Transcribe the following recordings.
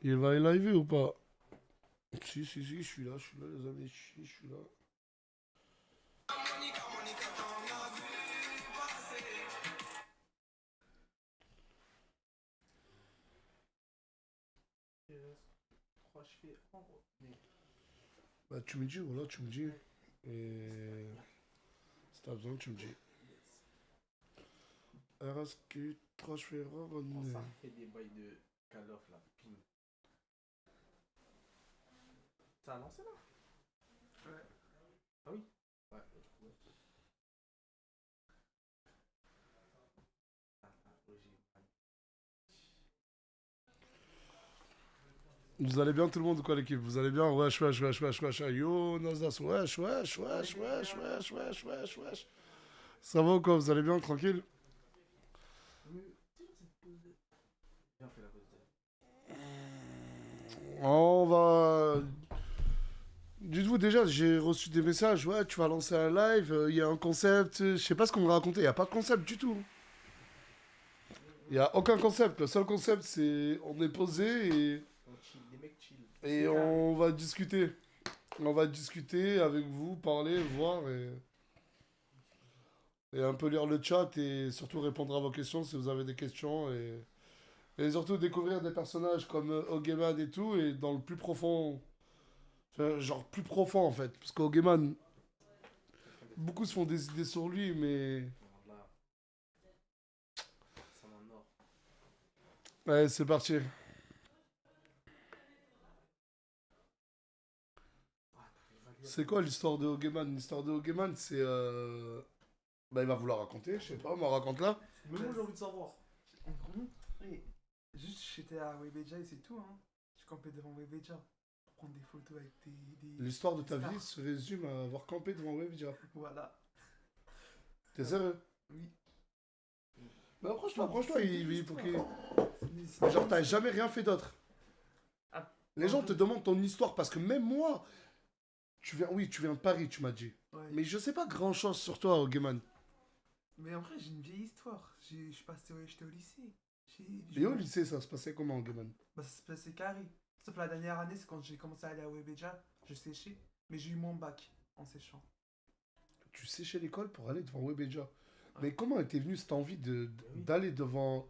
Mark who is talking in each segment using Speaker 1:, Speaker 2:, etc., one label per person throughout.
Speaker 1: Il va y live ou pas? Si, je suis là, les amis, je suis là.
Speaker 2: Trois cheveux en gros.
Speaker 1: Bah, tu me dis, voilà, tu me dis. Et si t'as besoin, tu me dis. RSQ, 3 cheveux
Speaker 2: Oh,
Speaker 1: ronds.
Speaker 2: ça me fait des bails de Call of là. Ping. Ça a lancé là?
Speaker 3: Ouais.
Speaker 2: Ah oui? Ouais, du coup, ouais. Oui,
Speaker 1: Vous allez bien tout le monde ou quoi l'équipe? Vous allez bien? Wesh, wesh, wesh, wesh, wesh. Yo, Nasdaq, wesh, wesh, wesh, wesh, wesh, wesh, wesh, wesh. Ça va ou quoi? Vous allez bien, tranquille?
Speaker 2: bien fait la pause.
Speaker 1: On va... Dites-vous déjà, j'ai reçu des messages, ouais, tu vas lancer un live, il y a un concept, je sais pas ce qu'on me racontait, il n'y a pas de concept du tout. Il n'y a aucun concept, le seul concept c'est on est posé
Speaker 2: On chill, les mecs chill.
Speaker 1: et on va discuter. On va discuter avec vous, parler, voir et un peu lire le chat et surtout répondre à vos questions si vous avez des questions et surtout découvrir des personnages comme Ogeman et tout et dans le plus profond, enfin, genre plus profond en fait, parce qu'Ogeman, beaucoup se font des idées sur lui mais...
Speaker 2: Là, ça m'en or.
Speaker 1: Ouais, c'est parti. C'est quoi l'histoire de Ogeman? L'histoire de Ogeman, c'est... Bah, il va vouloir raconter, je sais pas, moi raconte là.
Speaker 2: Mais moi j'ai envie de savoir.
Speaker 3: En gros, oui. Juste j'étais à Webedia et c'est tout, hein. Je campais devant Webedia pour prendre des photos avec des
Speaker 1: L'histoire de ta
Speaker 3: stars.
Speaker 1: vie se résume à avoir campé devant Webja.
Speaker 3: Voilà.
Speaker 1: T'es sérieux?
Speaker 3: Oui.
Speaker 1: Mais approche-toi, il faut qu'il...
Speaker 3: C'est
Speaker 1: Mais genre, t'as jamais rien fait d'autre.
Speaker 3: Ah,
Speaker 1: Les gens te demandent ton histoire parce que même moi, oui, tu viens de Paris, tu m'as dit.
Speaker 3: ouais.
Speaker 1: Mais je sais pas grand chose sur toi, Ogeman.
Speaker 3: Mais en vrai, j'ai une vieille histoire. Je suis passé, j'étais au lycée.
Speaker 1: Et au lycée, ça se passait comment, Ogeman?
Speaker 3: Bah, ça se passait carré. Sauf la dernière année, c'est quand j'ai commencé à aller à Webedia, je séchais. Mais j'ai eu mon bac en séchant.
Speaker 1: Tu séchais l'école pour aller devant Webedia.
Speaker 3: Ouais.
Speaker 1: Mais comment était venue cette envie d'aller devant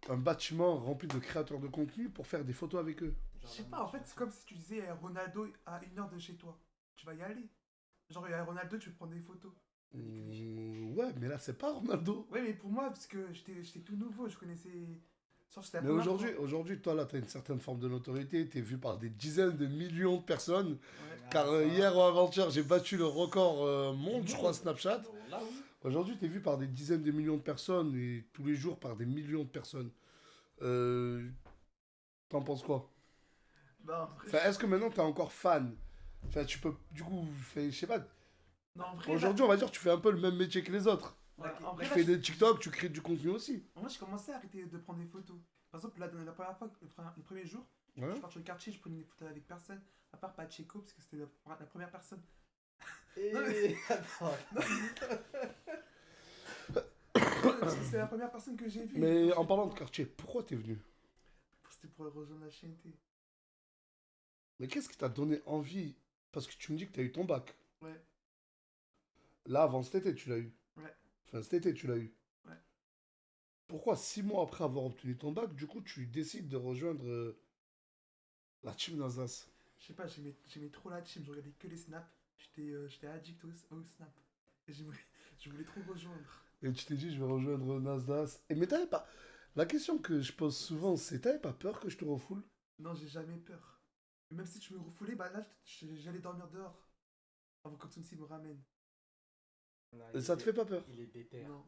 Speaker 1: un bâtiment rempli de créateurs de contenu pour faire des photos avec eux?
Speaker 3: Je sais pas, en fait, c'est comme si tu disais Ronaldo à 1 heure de chez toi. Tu vas y aller. Genre, il y a Ronaldo, tu veux prendre des photos.
Speaker 1: Ouais, mais là, c'est pas Ronaldo.
Speaker 3: Ouais, mais pour moi, parce que j'étais tout nouveau, je connaissais. Genre, c'était la
Speaker 1: Mais
Speaker 3: première
Speaker 1: aujourd'hui, toi, là, t'as une certaine forme de notoriété. T'es vu par des dizaines de millions de personnes.
Speaker 3: fois. Ouais.
Speaker 1: Car hier ou avant-hier, j'ai battu le record monde, je crois, Snapchat.
Speaker 2: Là oui.
Speaker 1: Aujourd'hui, t'es vu par des dizaines de millions de personnes et tous les jours par des millions de personnes. Euh, T'en penses quoi?
Speaker 3: Bah, en vrai,
Speaker 1: Enfin, est-ce que maintenant t'es encore fan? Enfin, tu peux, du coup, je sais pas.
Speaker 3: non, en vrai,
Speaker 1: Aujourd'hui, on va dire que tu fais un peu le même métier que les autres.
Speaker 3: là, en
Speaker 1: Tu
Speaker 3: vrai, là,
Speaker 1: fais des TikTok, tu crées du contenu aussi.
Speaker 3: en vrai, j'ai commencé à arrêter de prendre des photos. Par exemple, la première fois, le premier jour,
Speaker 1: Ouais.
Speaker 3: je suis parti au quartier, je prenais des photos avec personne, à part Pacheco, parce que c'était la première personne.
Speaker 2: Et attends.
Speaker 3: Parce que c'est la première personne que j'ai vue.
Speaker 1: Mais en parlant de quartier, pourquoi t'es venu?
Speaker 3: C'était pour rejoindre la chaîneté.
Speaker 1: Mais qu'est-ce qui t'a donné envie? Parce que tu me dis que t'as eu ton bac.
Speaker 3: Ouais.
Speaker 1: Là, avant cet été, tu l'as eu.
Speaker 3: Ouais.
Speaker 1: Enfin, cet été, tu l'as eu.
Speaker 3: Ouais.
Speaker 1: Pourquoi, 6 mois après avoir obtenu ton bac, du coup, tu décides de rejoindre la team d'Alsace?
Speaker 3: Je sais pas, j'aimais trop la team, je regardais que les snaps. J'étais addict au snap. Et je voulais trop rejoindre.
Speaker 1: Et tu t'es dit, je vais rejoindre Nasdaq. Et mais t'avais pas... La question que je pose souvent, c'est t'avais pas peur que je te refoule?
Speaker 3: Non, j'ai jamais peur. Mais même si tu me refoulais, bah là, j'allais dormir dehors. Avant que Tsunsi me ramène.
Speaker 1: Et ça te fait pas peur?
Speaker 2: Il est déter.
Speaker 3: Non.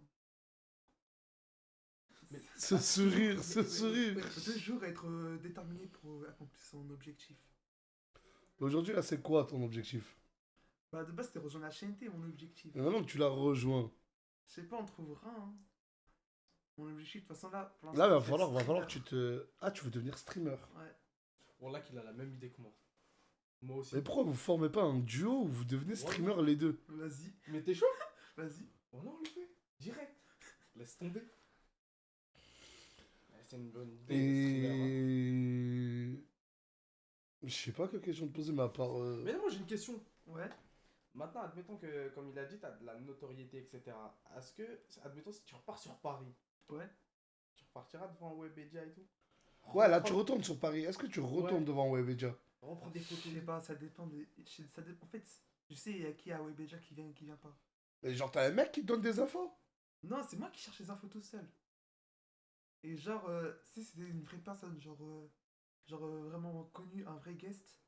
Speaker 2: Mais
Speaker 1: Ce sourire, ce
Speaker 3: Mais-
Speaker 1: sourire.
Speaker 3: Toujours être déterminé pour accomplir son objectif.
Speaker 1: Aujourd'hui, là, c'est quoi ton objectif?
Speaker 3: Bah de base, c'était rejoindre la chaîneté, mon objectif.
Speaker 1: Et maintenant que tu l'as rejoint,
Speaker 3: Je sais pas, on trouvera. Hein. Mon objectif, de toute façon, là, pour
Speaker 1: là,
Speaker 3: l'instant,
Speaker 1: va
Speaker 3: c'est
Speaker 1: falloir, va
Speaker 3: streamer.
Speaker 1: falloir que tu te... Ah, tu veux devenir streamer.
Speaker 3: Ouais.
Speaker 2: Bon là qu'il a la même idée que moi. Moi aussi.
Speaker 1: Mais pourquoi vous formez pas un duo où vous devenez streamer les deux?
Speaker 3: Vas-y,
Speaker 2: Mais t'es chaud?
Speaker 3: vas-y.
Speaker 2: Oh non, on le fait. Direct. Laisse tomber. Ouais, c'est une bonne idée. le streamer, hein.
Speaker 1: Et... Je sais pas quelle question te poser, mais à part.
Speaker 2: Mais là, moi, j'ai une question.
Speaker 3: Ouais.
Speaker 2: Maintenant, admettons que, comme il a dit, t'as de la notoriété, etc. Est-ce que, admettons, si tu repars sur Paris,
Speaker 3: Ouais.
Speaker 2: tu repartiras devant Webedia et tout?
Speaker 1: Ouais, là, tu retournes sur Paris. Est-ce que tu retournes
Speaker 2: Ouais.
Speaker 1: devant Webedia?
Speaker 2: Reprends des
Speaker 3: Je
Speaker 2: photos.
Speaker 3: sais pas, ça dépend des. En fait, je sais il y a qui à Webedia qui vient et qui vient pas.
Speaker 1: Mais genre, t'as un mec qui te donne des infos?
Speaker 3: Non, c'est moi qui cherche les infos tout seul. Et genre, si c'était une vraie personne, vraiment connu, un vrai guest,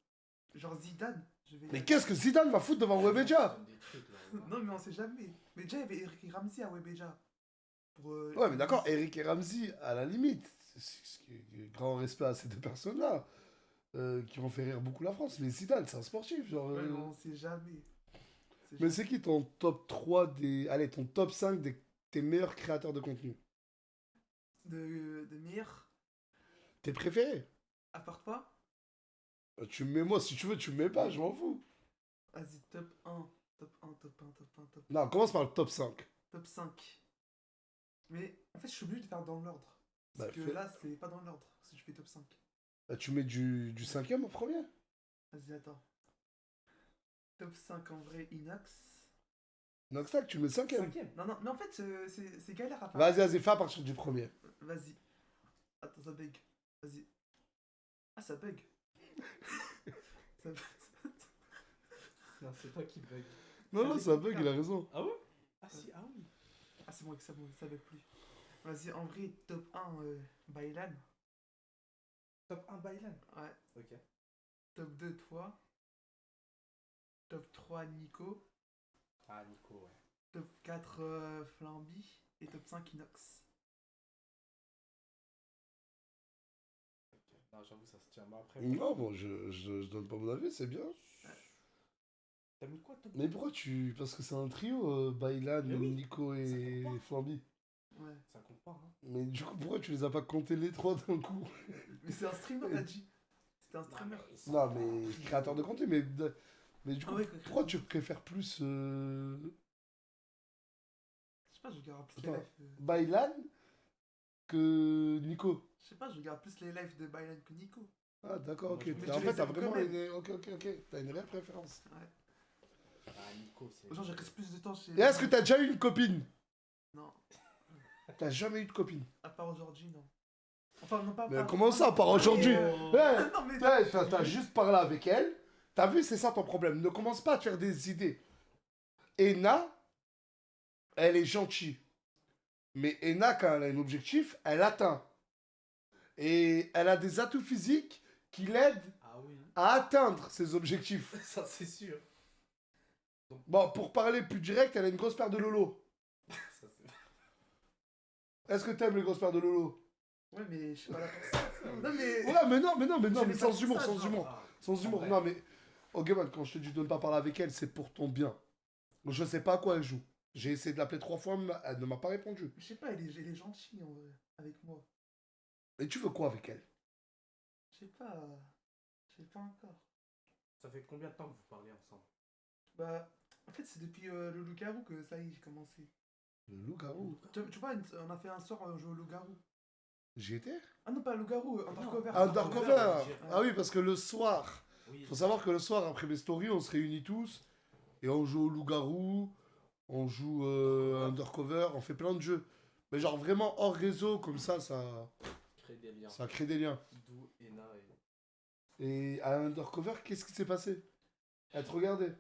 Speaker 3: genre Zidane, je vais.
Speaker 1: Mais qu'est-ce que Zidane va foutre devant Webedia?
Speaker 2: Des trucs, là,
Speaker 3: Non, mais on sait jamais. Mais déjà, il y avait Eric Ramsey à Webedia. Pour,
Speaker 1: Ouais, mais d'accord, Eric et Ramsey, à la limite. Grand respect à ces deux personnes-là. Qui vont faire rire beaucoup la France. Mais Zidane, c'est un sportif. Genre,
Speaker 3: Ouais, mais on sait jamais.
Speaker 1: Mais c'est qui ton top 3 des. Allez, ton top 5 des tes meilleurs créateurs de contenu?
Speaker 3: De meilleur.
Speaker 1: Tes préférés?
Speaker 3: À part toi,
Speaker 1: Tu me mets moi si tu veux, tu me mets pas, je m'en fous.
Speaker 3: vas-y, top 1. Top 1, top 1, top 1, top 1.
Speaker 1: Non, commence par le top 5.
Speaker 3: Top 5. Mais en fait, je suis obligé de faire dans l'ordre.
Speaker 1: Bah,
Speaker 3: Parce que
Speaker 1: fais-
Speaker 3: là, c'est pas dans l'ordre. Si je fais top 5.
Speaker 1: Bah, tu mets du cinquième au premier?
Speaker 3: Vas-y, attends. Top 5 en vrai, Inox.
Speaker 1: Noxtac, tu mets cinquième.
Speaker 2: Cinquième.
Speaker 3: Non, non, mais en fait, c'est galère à faire.
Speaker 1: Vas-y, fais à partir du premier.
Speaker 3: Vas-y. Attends, ça bug. Vas-y. Ah, ça bug. Ça bug.
Speaker 2: Non, c'est toi qui bug.
Speaker 1: Non, ça bug, il a raison.
Speaker 2: Ah ouais? Ah si, ah oui.
Speaker 3: Ah, c'est bon, ça bug plus. Vas-y, en vrai, top 1, Bailan.
Speaker 2: Top 1 Bailan.
Speaker 3: Ouais.
Speaker 2: Ok.
Speaker 3: Top 2, toi. Top 3, Nico.
Speaker 2: Ah, Nico, ouais.
Speaker 3: Top 4, Flamby. Et top 5, Inox.
Speaker 2: Ok. Non, j'avoue, ça se tient. Mais après,
Speaker 1: Non, bon, je donne pas mon avis, c'est bien.
Speaker 2: t'as mis quoi top?
Speaker 1: Mais pourquoi tu. Parce que c'est un trio, Bailan,
Speaker 2: Mais oui,
Speaker 1: Nico et
Speaker 2: ça compte pas.
Speaker 1: Flamby.
Speaker 3: Ouais.
Speaker 2: Ça compte pas, hein.
Speaker 1: Mais du coup, pourquoi tu les as pas comptés les trois d'un coup?
Speaker 3: Mais c'est un streamer, t'as dit. C'était un streamer.
Speaker 1: Non, mais créateur de contenu, mais du coup,
Speaker 3: Ah ouais,
Speaker 1: pourquoi tu préfères plus
Speaker 3: Je sais pas, je regarde plus
Speaker 1: Attends.
Speaker 3: les lives.
Speaker 1: Bailan que Nico?
Speaker 3: Je sais pas, je regarde plus les lives de Bailan que Nico.
Speaker 1: Ah, d'accord, ok.
Speaker 2: Mais
Speaker 3: tu
Speaker 1: En
Speaker 3: les
Speaker 1: fait, t'as
Speaker 3: aimes
Speaker 1: vraiment
Speaker 3: quand même.
Speaker 1: une. Ok. T'as une réelle préférence.
Speaker 3: Ouais.
Speaker 2: Ah, Nico, c'est.
Speaker 3: Genre, je reste plus de temps chez.
Speaker 1: Et est-ce que t'as déjà eu une copine?
Speaker 3: Non.
Speaker 1: T'as jamais eu de copine?
Speaker 3: À part aujourd'hui, non. Enfin, non, pas.
Speaker 1: Mais
Speaker 3: pas-
Speaker 1: comment ça, par aujourd'hui?
Speaker 2: Oh.
Speaker 1: Ouais,
Speaker 3: Non, mais.
Speaker 1: ouais, t'as juste parlé avec elle. T'as vu, c'est ça ton problème. Ne commence pas à te faire des idées. Ena, elle est gentille. Mais Ena, quand elle a un objectif, elle atteint. Et elle a des atouts physiques qui l'aident
Speaker 2: Ah oui.
Speaker 1: à atteindre ses objectifs.
Speaker 2: Ça, c'est sûr.
Speaker 1: Bon, pour parler plus direct, elle a une grosse paire de Lolo.
Speaker 2: Ça, c'est.
Speaker 1: Est-ce que t'aimes les grosses paires de Lolo?
Speaker 3: Ouais, mais je suis pas là pour ça. Non, mais.
Speaker 1: Ouais, mais non,
Speaker 3: Je
Speaker 1: mais
Speaker 3: l'ai
Speaker 1: sans
Speaker 3: pas
Speaker 1: humour,
Speaker 3: pour ça,
Speaker 1: sans
Speaker 3: genre.
Speaker 1: humour.
Speaker 2: Ah,
Speaker 1: Sans humour,
Speaker 2: vrai.
Speaker 1: non, mais. Ok, man, quand je te dis de ne pas parler avec elle, c'est pour ton bien. Je sais pas à quoi elle joue. J'ai essayé de l'appeler 3 fois, mais elle ne m'a pas répondu.
Speaker 3: Je sais pas, elle est gentille en vrai, avec moi.
Speaker 1: Et tu veux quoi avec elle?
Speaker 3: Je sais pas. Je sais pas encore.
Speaker 2: Ça fait combien de temps que vous parlez ensemble?
Speaker 3: Bah, en fait, c'est depuis le loup-garou que ça y est, j'ai commencé.
Speaker 1: Le loup-garou.
Speaker 3: Tu vois, on a fait un soir, on joue au loup-garou.
Speaker 1: J'y étais?
Speaker 3: Ah non, pas loup-garou, undercover.
Speaker 1: Undercover.
Speaker 2: j'ai-
Speaker 1: Ah oui, parce que le soir,
Speaker 2: Oui.
Speaker 1: faut savoir que le soir, après mes stories, on se réunit tous et on joue au loup-garou, on joue undercover, on fait plein de jeux. Mais genre vraiment hors réseau, comme ça
Speaker 2: Créer des liens.
Speaker 1: crée des liens.
Speaker 2: D'où Ena et.
Speaker 1: Et à undercover, qu'est-ce qui s'est passé? Elle te regardait.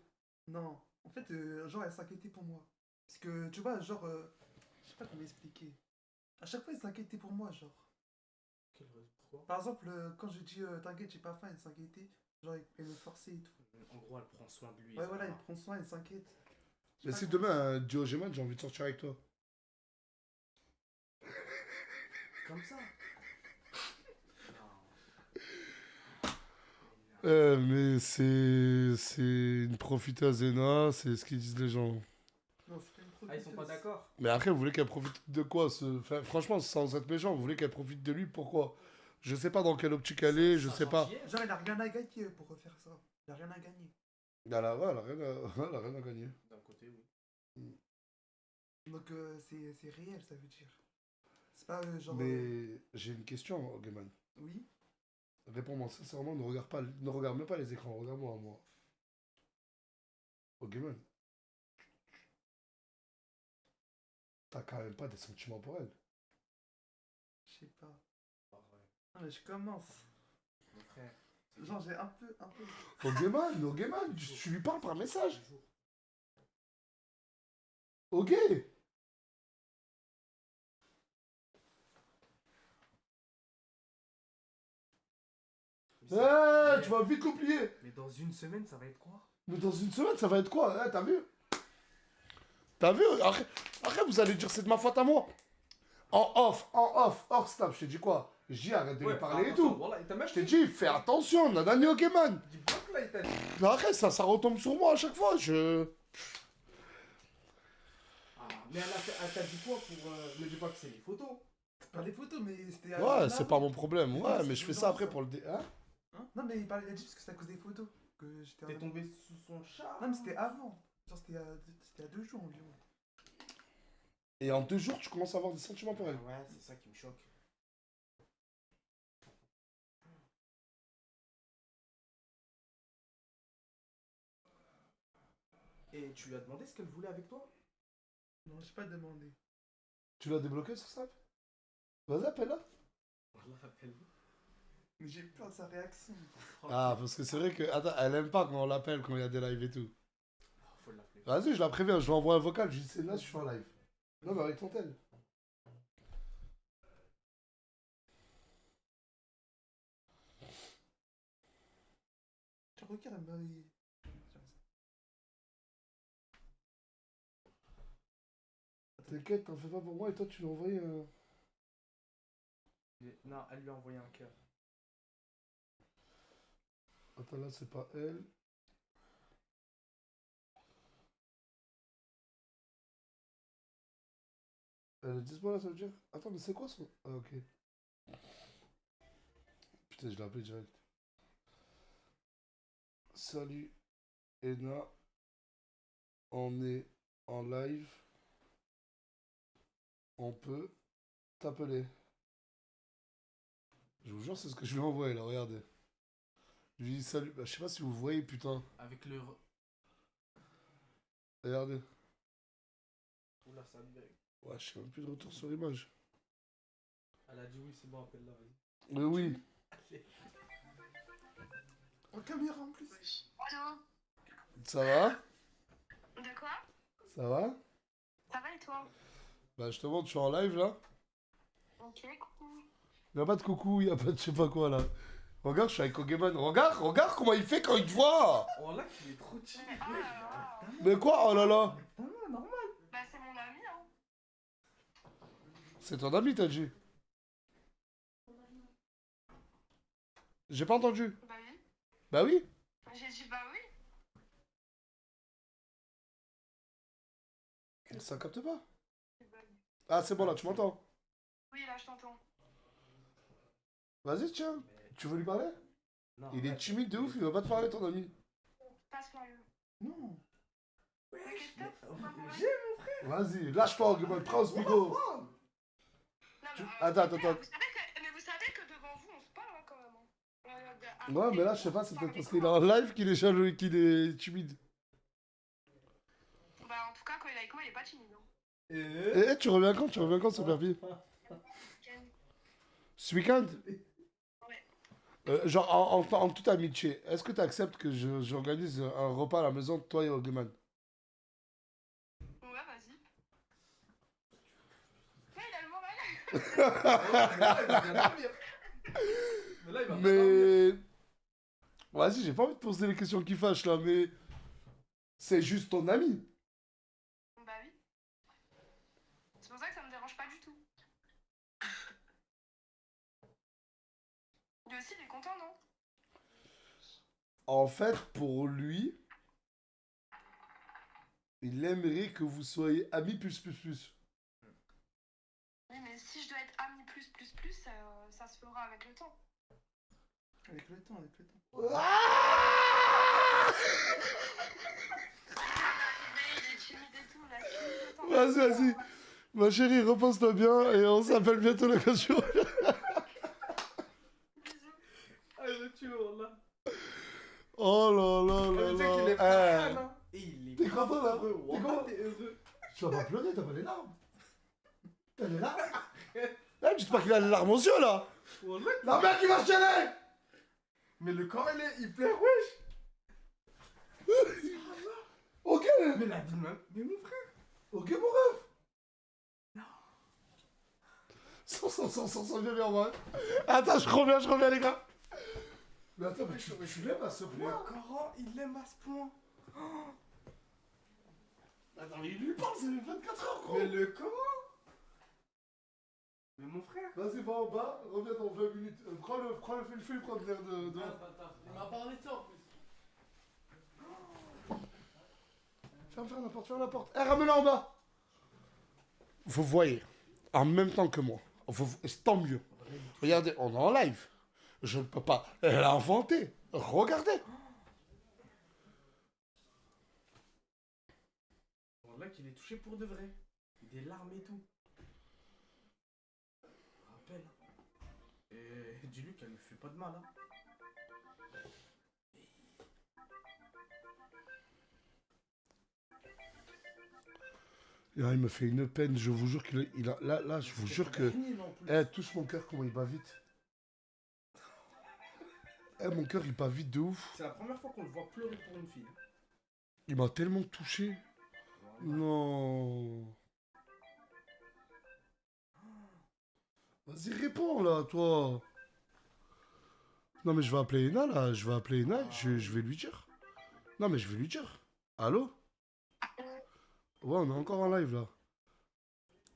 Speaker 3: Non, en fait, genre, elle s'inquiétait pour moi. Parce que, tu vois, genre, je sais pas comment expliquer. À chaque fois, elle s'inquiétait pour moi, genre.
Speaker 2: Quelle raison? Pourquoi?
Speaker 3: Par exemple, quand je dis t'inquiète, j'ai pas faim, elle s'inquiétait. Genre, elle me forçait et tout.
Speaker 2: En gros, elle prend soin de lui.
Speaker 3: Ouais,
Speaker 2: ça
Speaker 3: voilà,
Speaker 2: va.
Speaker 3: elle prend soin, elle s'inquiète. Je sais
Speaker 1: Mais
Speaker 3: pas
Speaker 1: si
Speaker 3: comment-
Speaker 1: demain, un Diogeman, j'ai envie de sortir avec toi.
Speaker 2: Comme ça. Non.
Speaker 1: Mais c'est une profiteuse Ena, c'est ce qu'ils disent les gens.
Speaker 3: Non, c'est pas une
Speaker 2: Ah, ils sont pas
Speaker 3: profiteuse.
Speaker 2: d'accord?
Speaker 1: Mais après, vous voulez qu'elle profite de quoi enfin, franchement, sans être méchant, vous voulez qu'elle profite de lui, pourquoi? Je sais pas dans quelle optique elle est, je
Speaker 2: Sa
Speaker 1: sais pas.
Speaker 2: gentillesse.
Speaker 3: Genre, elle a rien à gagner pour refaire ça. Elle a rien à gagner.
Speaker 1: Ouais, elle a rien à, elle a rien à gagner.
Speaker 2: D'un côté, oui.
Speaker 3: Donc, c'est réel, ça veut dire. C'est pas genre.
Speaker 1: Mais j'ai une question, Ogeman.
Speaker 3: Oui.
Speaker 1: Réponds-moi sincèrement, ne regarde même pas les écrans, regarde-moi, moi. Ok, man. T'as quand même pas des sentiments pour elle.
Speaker 3: Je sais pas.
Speaker 2: Ah ouais,
Speaker 3: Non, mais je commence.
Speaker 2: mon frère.
Speaker 3: Genre, j'ai un peu.
Speaker 1: Ok, man, tu lui parles par message. Ok. Eh, tu vas vite l'oublier.
Speaker 2: Mais dans une semaine, ça va être quoi?
Speaker 1: Mais dans une semaine, ça va être quoi? T'as vu? T'as vu? Après, vous allez dire c'est de ma faute à moi. Hors snap, je t'ai dit quoi? Je dis arrête de lui parler et tout.
Speaker 2: Voilà, et t'as même
Speaker 1: Je t'ai dit fais attention, Nadani Ogeman.
Speaker 2: dit bloc là, il t'a dit.
Speaker 1: Mais arrête, ça retombe sur moi à chaque fois.
Speaker 2: Ah, mais elle t'a dit quoi pour. Ne dis pas que c'est les photos.
Speaker 3: C'est pas les photos, mais c'était.
Speaker 1: Ouais, c'est pas mon problème.
Speaker 3: Mais
Speaker 1: Ouais,
Speaker 3: non,
Speaker 1: mais
Speaker 3: c'est
Speaker 1: je fais
Speaker 3: dedans,
Speaker 1: ça après
Speaker 3: ça.
Speaker 1: pour le dé. Hein?
Speaker 3: Hein? Non, mais il a dit parce que c'est à cause des photos que j'étais.
Speaker 2: T'es tombé sous son chat.
Speaker 3: Non, mais c'était avant. Genre, c'était à 2 jours environ.
Speaker 1: Et en 2 jours, tu commences à avoir des sentiments pour elle.
Speaker 2: Ouais, c'est ça qui me choque. Et tu lui as demandé ce qu'elle voulait avec toi?
Speaker 3: Non, j'ai pas demandé.
Speaker 1: Tu l'as débloqué sur Snap? Vas-y, appelle-la.
Speaker 2: Voilà, appelle-le.
Speaker 3: Mais j'ai peur de sa réaction.
Speaker 1: Ah, parce que c'est vrai que. Attends, elle aime pas quand on l'appelle quand il y a des lives et tout.
Speaker 2: Faut l'appeler.
Speaker 1: Vas-y, je la préviens, je lui envoie un vocal, je lui dis c'est là, je suis en live. Non, mais avec ton tel.
Speaker 3: Tu regardes, elle m'a.
Speaker 1: T'inquiète, t'en fais pas pour moi et toi tu lui as envoyé un.
Speaker 2: Non, elle lui a envoyé un cœur.
Speaker 1: Attends, là c'est pas elle. Elle est dispo là, ça veut dire. Attends, mais c'est quoi son. Ah, ok. Putain, je l'ai appelé direct. Salut, Ena. On est en live. On peut t'appeler. Je vous jure, c'est ce que je lui ai envoyé là, regardez. Je lui dis salut. Bah, je sais pas si vous voyez, putain.
Speaker 2: Avec le.
Speaker 1: Regardez.
Speaker 2: Oula, ça bug.
Speaker 1: Ouais, je sais même plus de retour sur l'image.
Speaker 2: Elle a dit oui, c'est bon, appelle-la, vas-y.
Speaker 1: Mais oui.
Speaker 3: En caméra en plus.
Speaker 4: Allô?
Speaker 1: Ça va?
Speaker 4: De quoi?
Speaker 1: Ça va?
Speaker 4: Ça va et toi?
Speaker 1: Bah, je te montre, je suis en live là.
Speaker 4: Ok, coucou.
Speaker 1: Y'a pas de coucou, y'a pas de je sais pas quoi là. Regarde, je suis avec Ogeman. Regarde comment il fait quand il te voit.
Speaker 2: Oh là, il est trop chill.
Speaker 4: Mais oh là là.
Speaker 1: Mais quoi? Oh là là.
Speaker 2: Putain, normal.
Speaker 4: Bah c'est mon ami, hein.
Speaker 1: C'est ton ami, t'as dit? J'ai pas entendu.
Speaker 4: Bah oui.
Speaker 1: Bah oui.
Speaker 4: J'ai dit bah oui.
Speaker 1: Ça capte pas. Ah, c'est bon là, tu m'entends?
Speaker 4: Oui, là je t'entends.
Speaker 1: Vas-y, tiens. Tu veux lui parler?
Speaker 2: Non,
Speaker 1: Il est
Speaker 2: ouais.
Speaker 1: timide de ouf, il va pas te parler, ton ami.
Speaker 4: Passe-moi le.
Speaker 3: Non.
Speaker 4: Ok, stop. Pas pour
Speaker 2: J'ai
Speaker 4: elle.
Speaker 1: Vas-y, lâche-toi, Ogeman, prends ce bigot.
Speaker 4: Non,
Speaker 1: Tu-
Speaker 4: mais,
Speaker 1: attends,
Speaker 4: putain,
Speaker 1: attends.
Speaker 4: vous savez que devant vous on se parle hein, quand même. Hein.
Speaker 1: Ouais, mais là, je sais pas, c'est peut-être parce qu'il est en live qu'il est jaloux, qu'il est timide.
Speaker 4: Bah en tout cas quand il est avec moi il est pas timide. Hein.
Speaker 1: Eh, tu reviens quand? Tu reviens quand, Superpi? Ce week-end? Genre, en toute amitié, est-ce que tu acceptes que j'organise un repas à la maison de toi et Ogeman?
Speaker 4: Ouais, vas-y. Ouais, il a le moral.
Speaker 2: Mais là, il va bien dormir. Mais là, il va bien dormir.
Speaker 1: Mais. Vas-y, j'ai pas envie de poser les questions qui fâchent là, mais. C'est juste ton ami.
Speaker 4: Bah oui. C'est pour ça que ça me dérange pas du tout. Lui aussi il est content, non?
Speaker 1: En fait, pour lui, il aimerait que vous soyez amis plus.
Speaker 4: Oui, mais si je dois être amie plus, ça se fera avec le temps.
Speaker 3: Avec le temps.
Speaker 1: Ah
Speaker 4: Il est timide et tout, là. Le temps.
Speaker 1: Vas-y. Ma chérie, repose-toi bien et on s'appelle bientôt l'occasion.
Speaker 4: Bisous.
Speaker 2: Ah, tu là.
Speaker 1: Oh là là là
Speaker 2: Tu sais qu'il est
Speaker 1: là.
Speaker 2: fan, hein. Et il est
Speaker 1: T'es content, là?
Speaker 2: heureux.
Speaker 1: T'es
Speaker 2: Wallah,
Speaker 1: content?
Speaker 2: t'es heureux.
Speaker 1: Tu vas pas pleurer, t'as pas les larmes. T'as les larmes? Là, dites pas qu'il a les larmes aux yeux, là.
Speaker 2: Wallah.
Speaker 1: La mère qui va chialer.
Speaker 2: Mais le corps, il pleure, wesh.
Speaker 1: Ok.
Speaker 2: Mais la vie, même. Mais mon frère.
Speaker 1: Ok, mon ref. Non. Sans, viens vers moi. Attends, je reviens, les gars. Mais attends, mais tu l'aimes à ce
Speaker 2: Le
Speaker 1: point?
Speaker 2: Coran, il l'aime à ce point.
Speaker 1: Attends, mais il lui parle, c'est 24 heures, gros.
Speaker 2: Mais le Coran. Mais mon frère.
Speaker 1: Vas-y, va en bas, reviens dans 20 minutes. Prends le film, prends l'air de...
Speaker 5: Il m'a parlé de ça en plus.
Speaker 1: Ferme la porte. Eh, ramène-la en bas. Vous voyez, en même temps que moi, tant mieux. Regardez, on est en live. Je ne peux pas. Elle a inventé. Regardez.
Speaker 2: Wallah, qu'il est touché pour de vrai. Des larmes et tout. Rappelle. Et dis-lui qu'elle ne fait pas de mal, hein.
Speaker 1: Là, il me fait une peine, je vous jure qu'il a... Là, je vous jure que... Eh, touche mon cœur, comment il bat vite. Eh, mon cœur, il bat vite de ouf.
Speaker 2: C'est la première fois qu'on le voit pleurer pour une fille.
Speaker 1: Il m'a tellement touché. Non. Vas-y, réponds, là, toi. Non, mais je vais appeler Ena, là. Je vais lui dire. Non, mais je vais lui dire. Allô? Ouais, on est encore en live, là.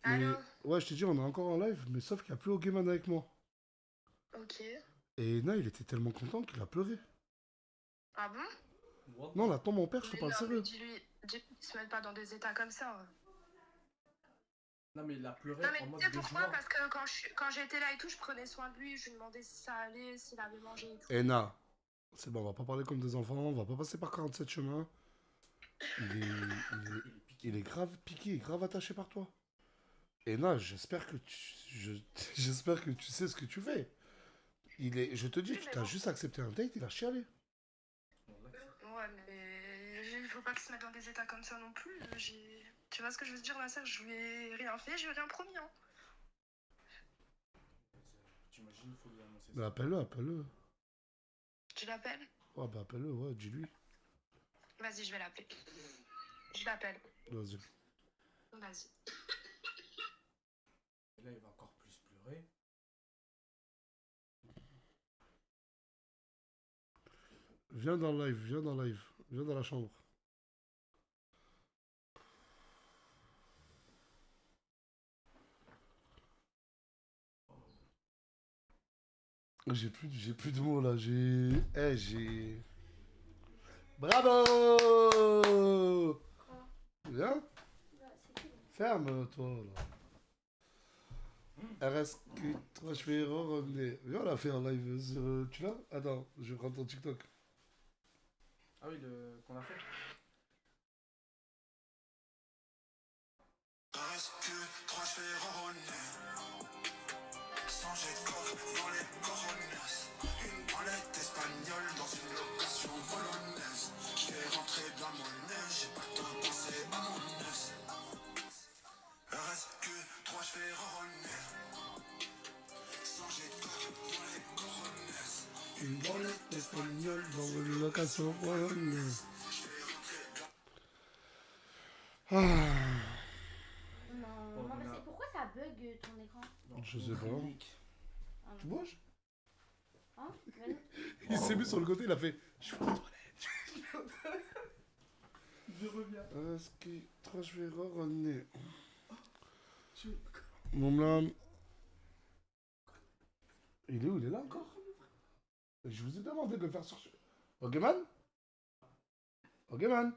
Speaker 1: Mais...
Speaker 4: Allô?
Speaker 1: Ouais, je t'ai dit, on est encore en live, mais sauf qu'il n'y a plus Ogeman avec moi.
Speaker 4: Ok.
Speaker 1: Et Ena, il était tellement content qu'il a pleuré.
Speaker 4: Ah bon?
Speaker 1: Non, là, attends, mon père, je te
Speaker 4: Mais
Speaker 1: parle
Speaker 4: non,
Speaker 1: sérieux.
Speaker 4: mais dis-lui qu'il se mette pas dans des états comme ça.
Speaker 2: Non, mais il a pleuré
Speaker 4: Non,
Speaker 2: en
Speaker 4: mais
Speaker 2: mode
Speaker 4: tu sais
Speaker 2: de
Speaker 4: pourquoi?
Speaker 2: joie.
Speaker 4: Parce que quand j'étais là et tout, je prenais soin de lui, je lui demandais si ça allait, s'il avait mangé et tout.
Speaker 1: Ena, c'est bon, on va pas parler comme des enfants, on va pas passer par 47 chemins. Il est grave piqué, grave attaché par toi. Ena, j'espère que j'espère que tu sais ce que tu fais. Je te dis,
Speaker 4: Oui,
Speaker 1: tu
Speaker 4: mais
Speaker 1: t'as
Speaker 4: bon.
Speaker 1: juste accepté un date, il a chialé.
Speaker 4: Ouais, mais il faut pas qu'il se mette dans des états comme ça non plus. Tu vois ce que je veux dire, ma sœur? Je lui ai rien fait, je lui ai rien promis. Hein.
Speaker 2: T'imagines, il faut lui annoncer
Speaker 1: Mais
Speaker 2: ça.
Speaker 1: appelle-le.
Speaker 4: Tu l'appelles?
Speaker 1: Ouais, bah appelle-le, ouais, dis-lui.
Speaker 4: Vas-y, je vais l'appeler. Je l'appelle.
Speaker 1: Vas-y.
Speaker 4: Vas-y.
Speaker 2: Et là, il va encore plus pleurer.
Speaker 1: Viens dans le live, viens dans la chambre. J'ai plus de mots là, j'ai... Bravo! Viens. Ferme toi là. RSQ 3 cheveux revenez. Viens on l'a fait en live sur... Tu l'as? Attends, je prends ton TikTok.
Speaker 2: Ah oui, qu'on a fait.
Speaker 6: RSQ 3 cheveux ronronner. Sans jet de coque dans les coronets. Une branlette espagnole dans une location bolognaise. Je vais rentrer dans mon nez, j'ai pas tout pensé à mon nez. RSQ 3 cheveux ronronner. Sans jet de coque dans les coronets.
Speaker 1: Une branlette espagnole dans une location bolognaise. Ah,
Speaker 7: Non, mais c'est pourquoi ça bug ton écran?
Speaker 1: je sais pas.
Speaker 7: Ah,
Speaker 1: Tu bouges?
Speaker 7: hein? Mais non.
Speaker 1: Il s'est mis sur le côté, il a fait... Je vais aux toilettes.
Speaker 2: Je reviens.
Speaker 1: RSQ 3 cheveux ronronner. Mon blâme. Il est où? Il est là encore? Je vous ai demandé de le faire sortir. Ogeman? Ogeman?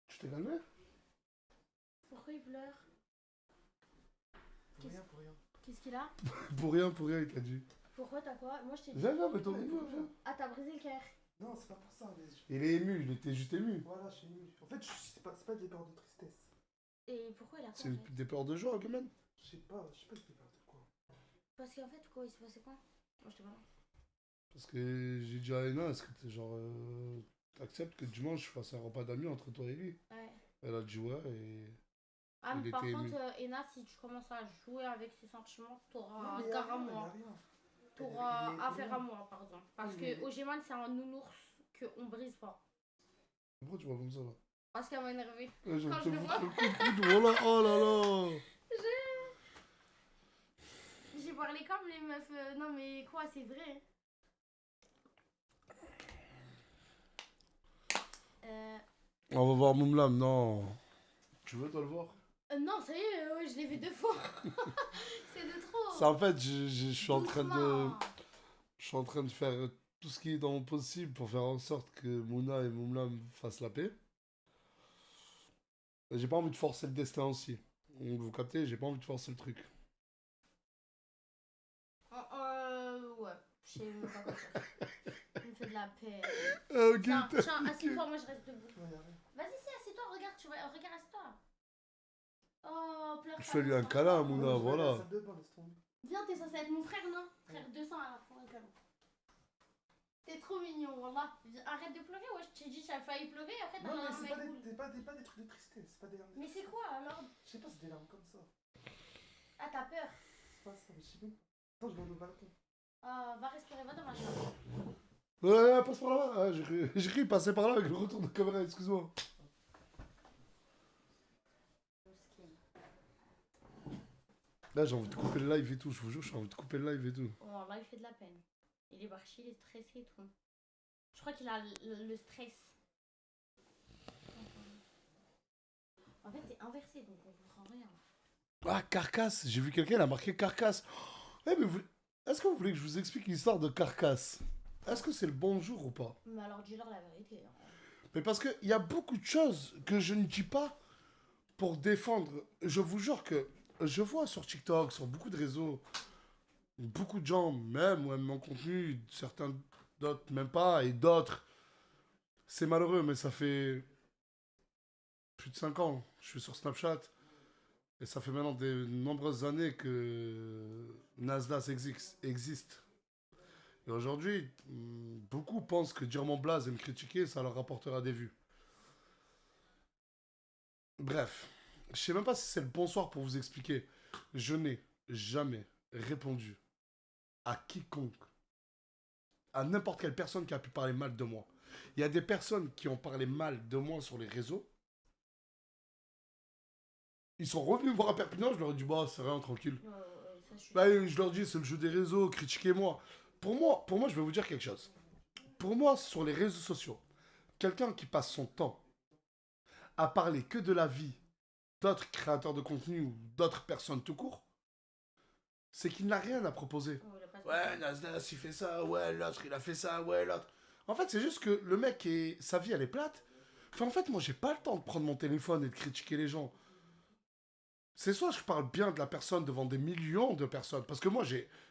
Speaker 1: Tu t'es calmé?
Speaker 7: Pourquoi il pleure?
Speaker 2: Pour rien, pour rien.
Speaker 7: Qu'est-ce qu'il a?
Speaker 1: Pour rien, il t'a dit.
Speaker 7: Pourquoi t'as quoi? Moi je t'ai dit.
Speaker 1: Viens, mets ton niveau, viens.
Speaker 7: Ah, t'as brisé le cœur.
Speaker 3: Non, c'est pas pour ça. Mais
Speaker 1: Il est ému, il était juste ému.
Speaker 3: Voilà, je suis ému. En fait, c'est pas des peurs de tristesse.
Speaker 7: Et pourquoi il a quoi
Speaker 1: C'est
Speaker 7: en fait?
Speaker 1: des peurs de joie, Ogeman.
Speaker 3: Je sais pas des peurs de quoi.
Speaker 7: Parce qu'en fait, quoi, il se passait quoi? Moi, j'étais pas là.
Speaker 1: Parce que j'ai dit à Ena, est-ce que t'es genre. T'acceptes que dimanche je fasse un repas d'amis entre toi et lui?
Speaker 7: Ouais.
Speaker 1: Elle a dit ouais et.
Speaker 7: Ah,
Speaker 1: Il
Speaker 7: mais par
Speaker 1: était
Speaker 7: contre,
Speaker 1: ému.
Speaker 7: Ena, si tu commences à jouer avec ses sentiments,
Speaker 3: Non,
Speaker 7: t'auras
Speaker 3: mais y a
Speaker 7: gare à
Speaker 3: rien, y a
Speaker 7: moi.
Speaker 3: rien.
Speaker 7: T'auras
Speaker 3: Il est
Speaker 7: affaire à
Speaker 3: ému.
Speaker 7: moi, pardon. Parce
Speaker 3: Il est
Speaker 7: que
Speaker 3: ému.
Speaker 7: Ogeman, c'est un nounours qu'on brise pas.
Speaker 1: Pourquoi tu vois comme ça là?
Speaker 7: Parce qu'elle m'a énervé.
Speaker 1: Ouais, j'ai
Speaker 7: Quand
Speaker 1: envie
Speaker 7: je
Speaker 1: de
Speaker 7: le
Speaker 1: te
Speaker 7: vois.
Speaker 1: foutre le coup de coude, voilà, oh là là!
Speaker 7: J'ai parlé comme les meufs. Non, mais quoi, c'est vrai.
Speaker 1: On va voir Moumlam, non. Tu veux toi le voir?
Speaker 7: Non, ça y est, ouais, je l'ai vu 2 fois. C'est de trop.
Speaker 1: Ça en fait, je suis en train de.
Speaker 7: Doucement.
Speaker 1: Je suis en train de faire tout ce qui est dans mon possible pour faire en sorte que Mouna et Moumlam fassent la paix. Et j'ai pas envie de forcer le destin aussi. Vous captez, j'ai pas envie de forcer le truc.
Speaker 7: Ouais. Je sais même pas quoi dire. Il me fait de la peine.
Speaker 1: Ah, ok,
Speaker 7: Tiens,
Speaker 1: t'as-
Speaker 7: tiens,
Speaker 1: ok.
Speaker 7: assieds-toi, moi je reste debout.
Speaker 3: Ouais, y a rien.
Speaker 7: Vas-y, si, assieds-toi, regarde, regarde, assieds-toi. Oh, pleure pas.
Speaker 1: Fais-lui un
Speaker 7: comme ça.
Speaker 1: câlin,
Speaker 3: Ouais,
Speaker 1: Mouna,
Speaker 3: je vais aller à
Speaker 1: voilà.
Speaker 3: la salle de bain, laisse tomber.
Speaker 7: Viens, t'es censé être mon frère, non? Frère 200 à la fin, câlin. T'es trop mignon, wallah. Arrête de pleurer, ouais, je t'ai dit, j'avais failli pleurer, après t'as
Speaker 3: Non, mais
Speaker 7: un
Speaker 3: c'est
Speaker 7: mec
Speaker 3: pas
Speaker 7: cool.
Speaker 3: pas des trucs de tristesse, c'est pas des larmes.
Speaker 7: Mais c'est quoi alors?
Speaker 3: Je sais pas, c'est des larmes comme ça.
Speaker 7: Ah, t'as peur?
Speaker 3: C'est pas ça, mais je sais même pas. Attends, je vais aller au balcon.
Speaker 7: Ah, va respirer, va dans ma chambre.
Speaker 1: Ouais, passe par là. Ah, j'ai cru passer par là avec le retour de caméra, excuse-moi. Là, j'ai envie de couper le live et tout, je vous jure, j'ai envie de couper le live et tout.
Speaker 7: Oh, là, il fait de la peine. Il est parti, il est stressé et tout. Je crois qu'il a le stress. En fait, c'est inversé, donc on comprend rien.
Speaker 1: Ah, Carcasse, j'ai vu quelqu'un, il a marqué Carcasse. Eh, mais est-ce que vous voulez que je vous explique l'histoire de Carcasse? Est-ce que c'est le bon jour ou pas?
Speaker 7: Mais alors, dis-leur la vérité. Hein.
Speaker 1: Mais parce qu'il y a beaucoup de choses que je ne dis pas pour défendre. Je vous jure que je vois sur TikTok, sur beaucoup de réseaux, beaucoup de gens même ou aiment mon contenu, certains d'autres même pas, et d'autres. C'est malheureux, mais ça fait plus de 5 ans. Je suis sur Snapchat. Et ça fait maintenant de nombreuses années que Nasdaq existe. Et aujourd'hui, beaucoup pensent que dire mon blaze et me critiquer, ça leur rapportera des vues. Bref, je sais même pas si c'est le bonsoir pour vous expliquer. Je n'ai jamais répondu à quiconque, à n'importe quelle personne qui a pu parler mal de moi. Il y a des personnes qui ont parlé mal de moi sur les réseaux. Ils sont revenus me voir à Perpignan, je leur ai dit, bah, c'est rien, tranquille.
Speaker 7: Ça, je suis...
Speaker 1: Bah, je leur dis, c'est le jeu des réseaux, critiquez-moi. Pour moi, je vais vous dire quelque chose. Pour moi, sur les réseaux sociaux, quelqu'un qui passe son temps à parler que de la vie d'autres créateurs de contenu ou d'autres personnes tout court, c'est qu'il n'a rien à proposer.
Speaker 7: Oh, il a pas de-
Speaker 1: Ouais, Nasdaq, il fait ça, ouais, l'autre, il a fait ça, ouais, l'autre. En fait, c'est juste que le mec, sa vie, elle est plate. Enfin, en fait, moi, j'ai pas le temps de prendre mon téléphone et de critiquer les gens. C'est soit je parle bien de la personne devant des millions de personnes. Parce que moi,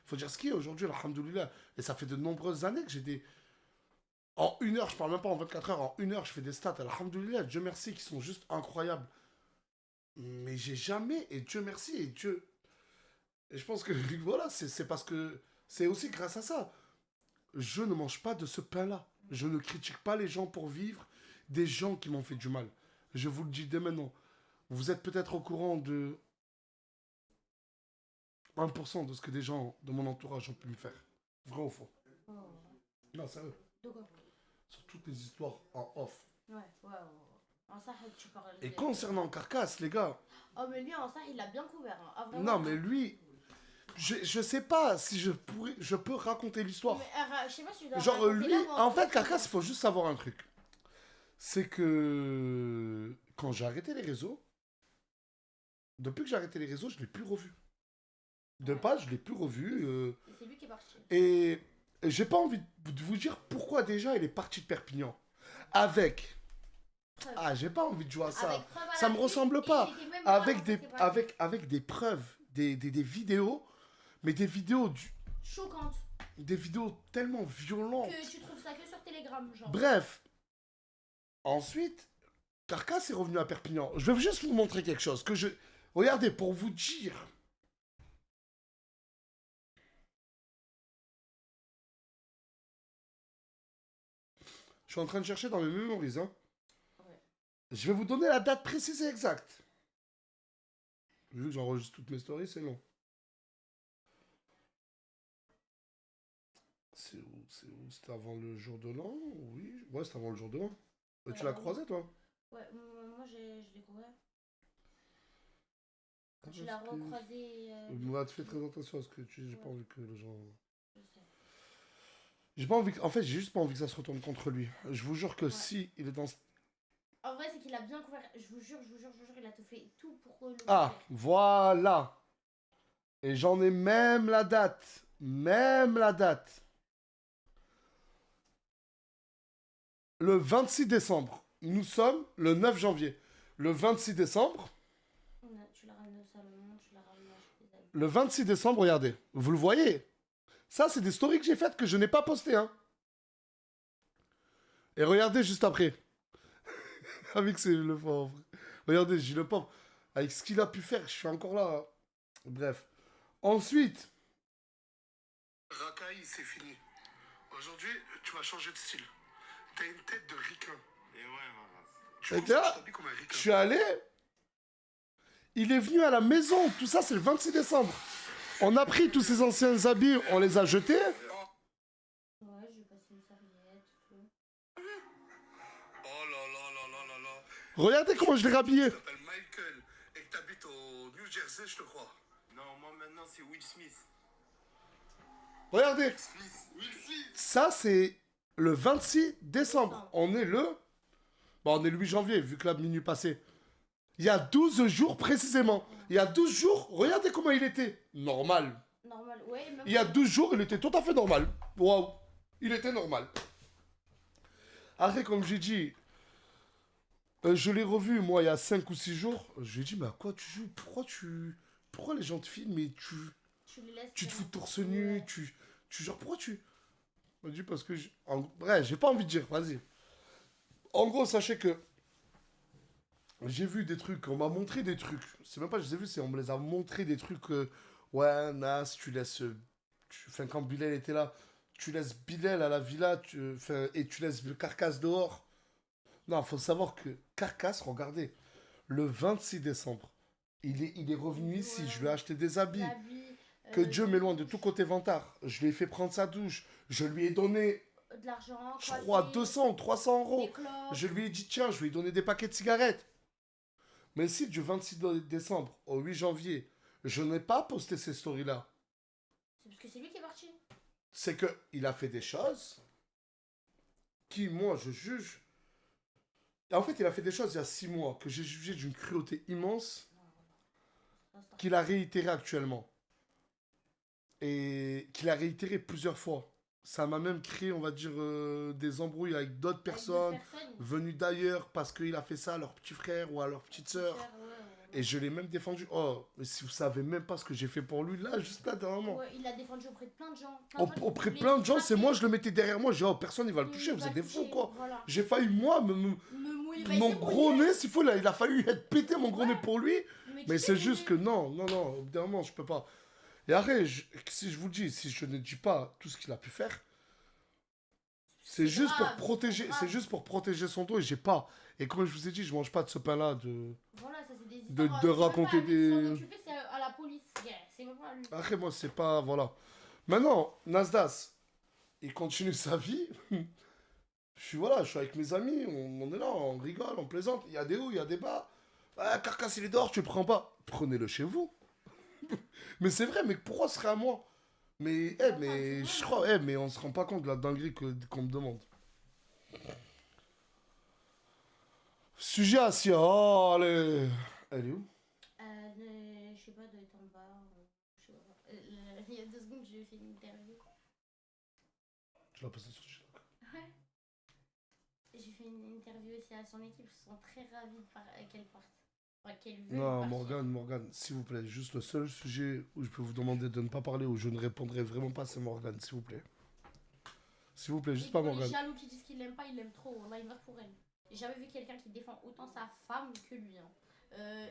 Speaker 1: faut dire ce qui est aujourd'hui, alhamdoulilah. Et ça fait de nombreuses années que j'ai des... En 1 heure, je parle même pas en 24 heures, en 1 heure, je fais des stats, alhamdoulilah, Dieu merci, qui sont juste incroyables. Mais j'ai jamais, et Dieu merci, et Dieu... Et je pense que, voilà, c'est parce que... C'est aussi grâce à ça. Je ne mange pas de ce pain-là. Je ne critique pas les gens pour vivre, des gens qui m'ont fait du mal. Je vous le dis dès maintenant. Vous êtes peut-être au courant de 1% de ce que des gens de mon entourage ont pu me faire. Vrai ou faux?
Speaker 7: Oh.
Speaker 1: Non, sérieux.
Speaker 7: De quoi?
Speaker 1: Sur toutes les histoires en off.
Speaker 7: Ouais. En ça, tu parles.
Speaker 1: Et concernant Carcasse, les gars...
Speaker 7: Oh, mais lui, en ça, il l'a bien couvert. Hein. Ah, vraiment.
Speaker 1: Non, mais lui... Je sais pas si je peux raconter l'histoire.
Speaker 7: Mais, je sais pas si je dois
Speaker 1: Genre,
Speaker 7: raconter
Speaker 1: lui...
Speaker 7: là, moi,
Speaker 1: En fait, Carcasse, il faut juste savoir un truc. C'est que... Quand j'ai arrêté les réseaux... Depuis que j'ai arrêté les réseaux, je l'ai plus revu. De base, je l'ai plus revu.
Speaker 7: Et c'est lui qui est parti.
Speaker 1: Et j'ai pas envie de vous dire pourquoi déjà il est parti de Perpignan. Avec...
Speaker 7: Preuve.
Speaker 1: Ah, j'ai pas envie de jouer à ça.
Speaker 7: Avec preuve à
Speaker 1: Ça
Speaker 7: la
Speaker 1: me
Speaker 7: clé,
Speaker 1: ressemble
Speaker 7: et
Speaker 1: pas.
Speaker 7: j'étais même pas
Speaker 1: Avec
Speaker 7: là
Speaker 1: des,
Speaker 7: quand c'est passé.
Speaker 1: avec des preuves, des vidéos, mais des vidéos,
Speaker 7: Choquante.
Speaker 1: des vidéos tellement violentes.
Speaker 7: Que tu trouves ça que sur Telegram, genre.
Speaker 1: Bref. Ensuite, Carcasse est revenu à Perpignan. Je vais juste vous montrer quelque chose. Regardez, pour vous dire... Je suis en train de chercher dans mes mémories, hein.
Speaker 7: Ouais.
Speaker 1: Je vais vous donner la date précise et exacte. Vu que j'enregistre toutes mes stories, c'est long. C'est où? C'était avant le jour de l'an? Oui. Ouais, c'était avant le jour de l'an. Et tu l'as croisé, toi?
Speaker 7: Ouais, moi je l'ai croisé. Quand
Speaker 1: Ah,
Speaker 7: tu l'as
Speaker 1: parce que-
Speaker 7: recroisé.
Speaker 1: Moi, tu fais très attention à ce que tu dis. J'ai pas envie que les gens.
Speaker 7: Je sais.
Speaker 1: J'ai pas envie. En fait, j'ai juste pas envie que ça se retourne contre lui. Je vous jure que
Speaker 7: Ouais.
Speaker 1: si il est dans.
Speaker 7: En vrai, c'est qu'il a bien couvert. Je vous jure, il a tout fait tout pour le
Speaker 1: Ah,
Speaker 7: couvrir.
Speaker 1: voilà. Et j'en ai même la date. Même la date. Le 26 décembre. Nous sommes le 9 janvier. Le 26 décembre.
Speaker 7: Tu l'as ramené au salon, tu l'as ramené acheter des habits.
Speaker 1: Le 26 décembre, regardez. Vous le voyez? Ça, c'est des stories que j'ai faites que je n'ai pas postées, hein. Et regardez juste après. Avec c'est le pauvre. Regardez, j'ai le pauvre. Avec ce qu'il a pu faire, je suis encore là, hein. Bref. Ensuite.
Speaker 6: Racaille, c'est fini. Aujourd'hui, tu vas changer de style. T'as une tête de ricain. Et ouais, voilà.
Speaker 1: Et là, je suis allé. Il est venu à la maison. Tout ça, c'est le 26 décembre. On a pris tous ses anciens habits, on les a jetés.
Speaker 7: Ouais, j'ai passé une serviette, tout.
Speaker 6: Oh là là là là là là.
Speaker 1: Regardez comment je l'ai rhabillé.
Speaker 6: Tu t'appelles Michael et que t'habites au New Jersey, je te crois. Non, moi maintenant c'est Will Smith.
Speaker 1: Regardez.
Speaker 6: Will Smith.
Speaker 1: Ça, c'est le 26 décembre. On est le... Bon, on est le 8 janvier, vu que la minuit passée. Il y a 12 jours précisément. Il y a 12 jours, regardez comment il était. Normal.
Speaker 7: Normal, ouais. Même
Speaker 1: Il y a 12 jours, il était tout à fait normal. Waouh. Il était normal. Après, comme j'ai dit, je l'ai revu, moi, il y a 5 ou 6 jours. Je lui ai dit, mais à quoi tu joues? Pourquoi les gens te filment et
Speaker 7: tu les laisses.
Speaker 1: tu te fous de torse nu? Genre, pourquoi tu... Il m'a dit, parce que... Bref, j'ai pas envie de dire, vas-y. En gros, sachez que j'ai vu des trucs, on m'a montré des trucs. C'est même pas que je les ai vus, c'est on me les a montré des trucs. Ouais, Nas, tu laisses. Enfin, quand Bilal était là, tu laisses Bilal à la villa et tu laisses Carcasse dehors. Non, faut savoir que Carcasse, regardez, le 26 décembre, il est revenu ici, je lui ai acheté des habits. Que Dieu m'éloigne de tout côté vantard. Je lui ai fait prendre sa douche. Je lui ai donné,
Speaker 7: de l'argent,
Speaker 1: je crois, 200 ou 300 euros.
Speaker 7: des clopes.
Speaker 1: Je lui ai dit, tiens, je lui ai donné des paquets de cigarettes. Mais si du 26 décembre au 8 janvier, je n'ai pas posté ces stories-là,
Speaker 7: C'est parce que c'est lui qui est parti.
Speaker 1: c'est qu'il a fait des choses qui, moi, je juge. Et en fait, il a fait des choses il y a 6 mois que j'ai jugé d'une cruauté immense qu'il a réitéré actuellement. Et qu'il a réitéré plusieurs fois. Ça m'a même créé, on va dire, des embrouilles avec d'autres personnes venues d'ailleurs parce qu'il a fait ça à leur petit frère ou à leur petite sœur. Et je l'ai même défendu. Oh, mais si vous savez même pas ce que j'ai fait pour lui, là, juste là, dernièrement.
Speaker 7: Ouais, il l'a défendu auprès de plein de gens.
Speaker 1: Auprès de plein de gens, c'est moi, je le mettais derrière moi. J'ai dit, oh, personne, il va le toucher, vous êtes des fous, quoi.
Speaker 7: Voilà.
Speaker 1: J'ai failli, moi, mon gros nez, s'il faut, là, il a fallu être pété, mon gros nez pour lui. Mais c'est juste que non, au bout d'un moment, je peux pas. Et après, si je vous dis, si je ne dis pas tout ce qu'il a pu faire, c'est juste pour protéger, c'est juste pour protéger son dos et j'ai pas. Et comme je vous ai dit, je mange pas de ce pain-là de.
Speaker 7: Voilà, ça c'est des
Speaker 1: de
Speaker 7: histoires,
Speaker 1: raconter
Speaker 7: c'est même pas à lui de
Speaker 1: des.
Speaker 7: s'en occuper, c'est à la police. C'est même pas à lui.
Speaker 1: Après, moi, c'est pas. Voilà. Maintenant, Nasdas, il continue sa vie. Je suis avec mes amis, on est là, on rigole, on plaisante. Il y a des hauts, il y a des bas. Ah, Carcasse, il est dehors, tu le prends pas. Prenez-le chez vous. Mais c'est vrai, mais pourquoi ce serait à moi? Mais, je crois, mais on se rend pas compte de la dinguerie qu'on me demande. Sujet à Sia, oh, allez. Elle est où?
Speaker 7: Je sais pas, doit être en bas. Je sais pas. Il y a 2 secondes, j'ai fait une interview.
Speaker 1: Tu l'as passé sur Gilles.
Speaker 7: Ouais. J'ai fait une interview aussi à son équipe, ils sont très ravis qu'elle parte. Enfin, qu'elle veuille
Speaker 1: Non,
Speaker 7: partir.
Speaker 1: Morgane, s'il vous plaît, juste le seul sujet où je peux vous demander de ne pas parler, où je ne répondrai vraiment pas, c'est Morgane, s'il vous plaît. S'il vous plaît, juste
Speaker 7: Et
Speaker 1: pas
Speaker 7: pour les
Speaker 1: Morgane.
Speaker 7: jaloux qui disent qu'ils l'aiment pas, ils l'aiment trop. On a une pour elle. J'ai jamais vu quelqu'un qui défend autant sa femme que lui. Hein.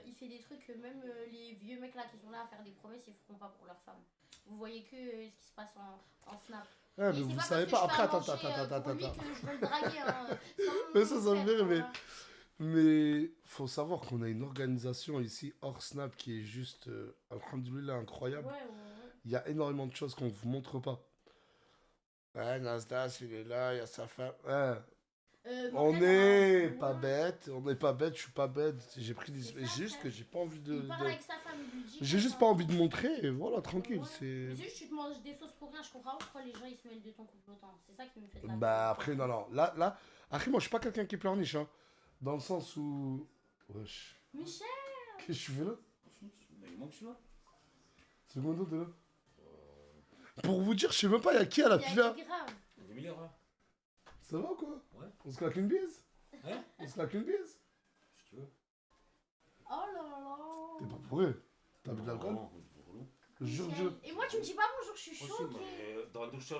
Speaker 7: il fait des trucs que même les vieux mecs là qui sont là à faire des promesses, ils feront pas pour leur femme. Vous voyez que ce qui se passe en Snap.
Speaker 1: Ouais,
Speaker 7: Et
Speaker 1: mais
Speaker 7: c'est
Speaker 1: vous
Speaker 7: pas
Speaker 1: savez
Speaker 7: parce
Speaker 1: pas.
Speaker 7: que
Speaker 1: Après,
Speaker 7: je fais à manger, pour lui que je veux le draguer. Hein. C'est pas
Speaker 1: Mais
Speaker 7: mon
Speaker 1: ça me
Speaker 7: frère,
Speaker 1: fait rire,
Speaker 7: voilà.
Speaker 1: mais faut savoir qu'on a une organisation ici hors Snap qui est juste, alhamdoulilah, incroyable.
Speaker 7: Ouais.
Speaker 1: Il y a énormément de choses qu'on vous montre pas. Ouais, Nasdaq, il est là, il y a sa femme. Ouais.
Speaker 7: Mon
Speaker 1: On
Speaker 7: frère,
Speaker 1: n'est
Speaker 7: ouais.
Speaker 1: pas bête, on n'est pas bête, je suis pas bête. J'ai pris des.
Speaker 7: C'est ça,
Speaker 1: C'est juste
Speaker 7: frère.
Speaker 1: que j'ai pas envie de.
Speaker 7: Il parle avec sa femme, il lui dit.
Speaker 1: J'ai
Speaker 7: que
Speaker 1: juste
Speaker 7: ça-
Speaker 1: pas envie de montrer, et voilà, tranquille.
Speaker 7: Ouais.
Speaker 1: C'est.
Speaker 7: Mais c'est juste tu te manges des sauces pour rien, je comprends pas pourquoi les gens ils se mêlent de ton couple autant. C'est ça qui me fait de la
Speaker 1: Bah
Speaker 7: peine.
Speaker 1: après, non. Là. Après, moi, je suis pas quelqu'un qui pleurniche, hein. Dans le sens où. Wesh.
Speaker 7: Michel.
Speaker 1: Qu'est-ce que tu fais là?
Speaker 8: Mais il manque celui-là.
Speaker 1: Secondo, t'es là. Pour vous dire, je sais même pas, il y a qui à la
Speaker 7: Il y a
Speaker 1: pila.
Speaker 7: qui grave.
Speaker 8: Il y a des milliards là.
Speaker 1: Ça va ou quoi?
Speaker 8: Ouais.
Speaker 1: On se claque une bise?
Speaker 8: Hein?
Speaker 1: On se claque une bise?
Speaker 8: Si tu veux.
Speaker 7: Oh là là.
Speaker 1: T'es pas pourri. T'as bu de l'alcool?
Speaker 8: Non, c'est pour nous.
Speaker 1: Jure,
Speaker 7: Michel.
Speaker 1: jure.
Speaker 7: Et moi tu me dis pas bonjour, je suis
Speaker 8: Aussi,
Speaker 7: choquée.
Speaker 8: mais dans la douche,
Speaker 7: Non,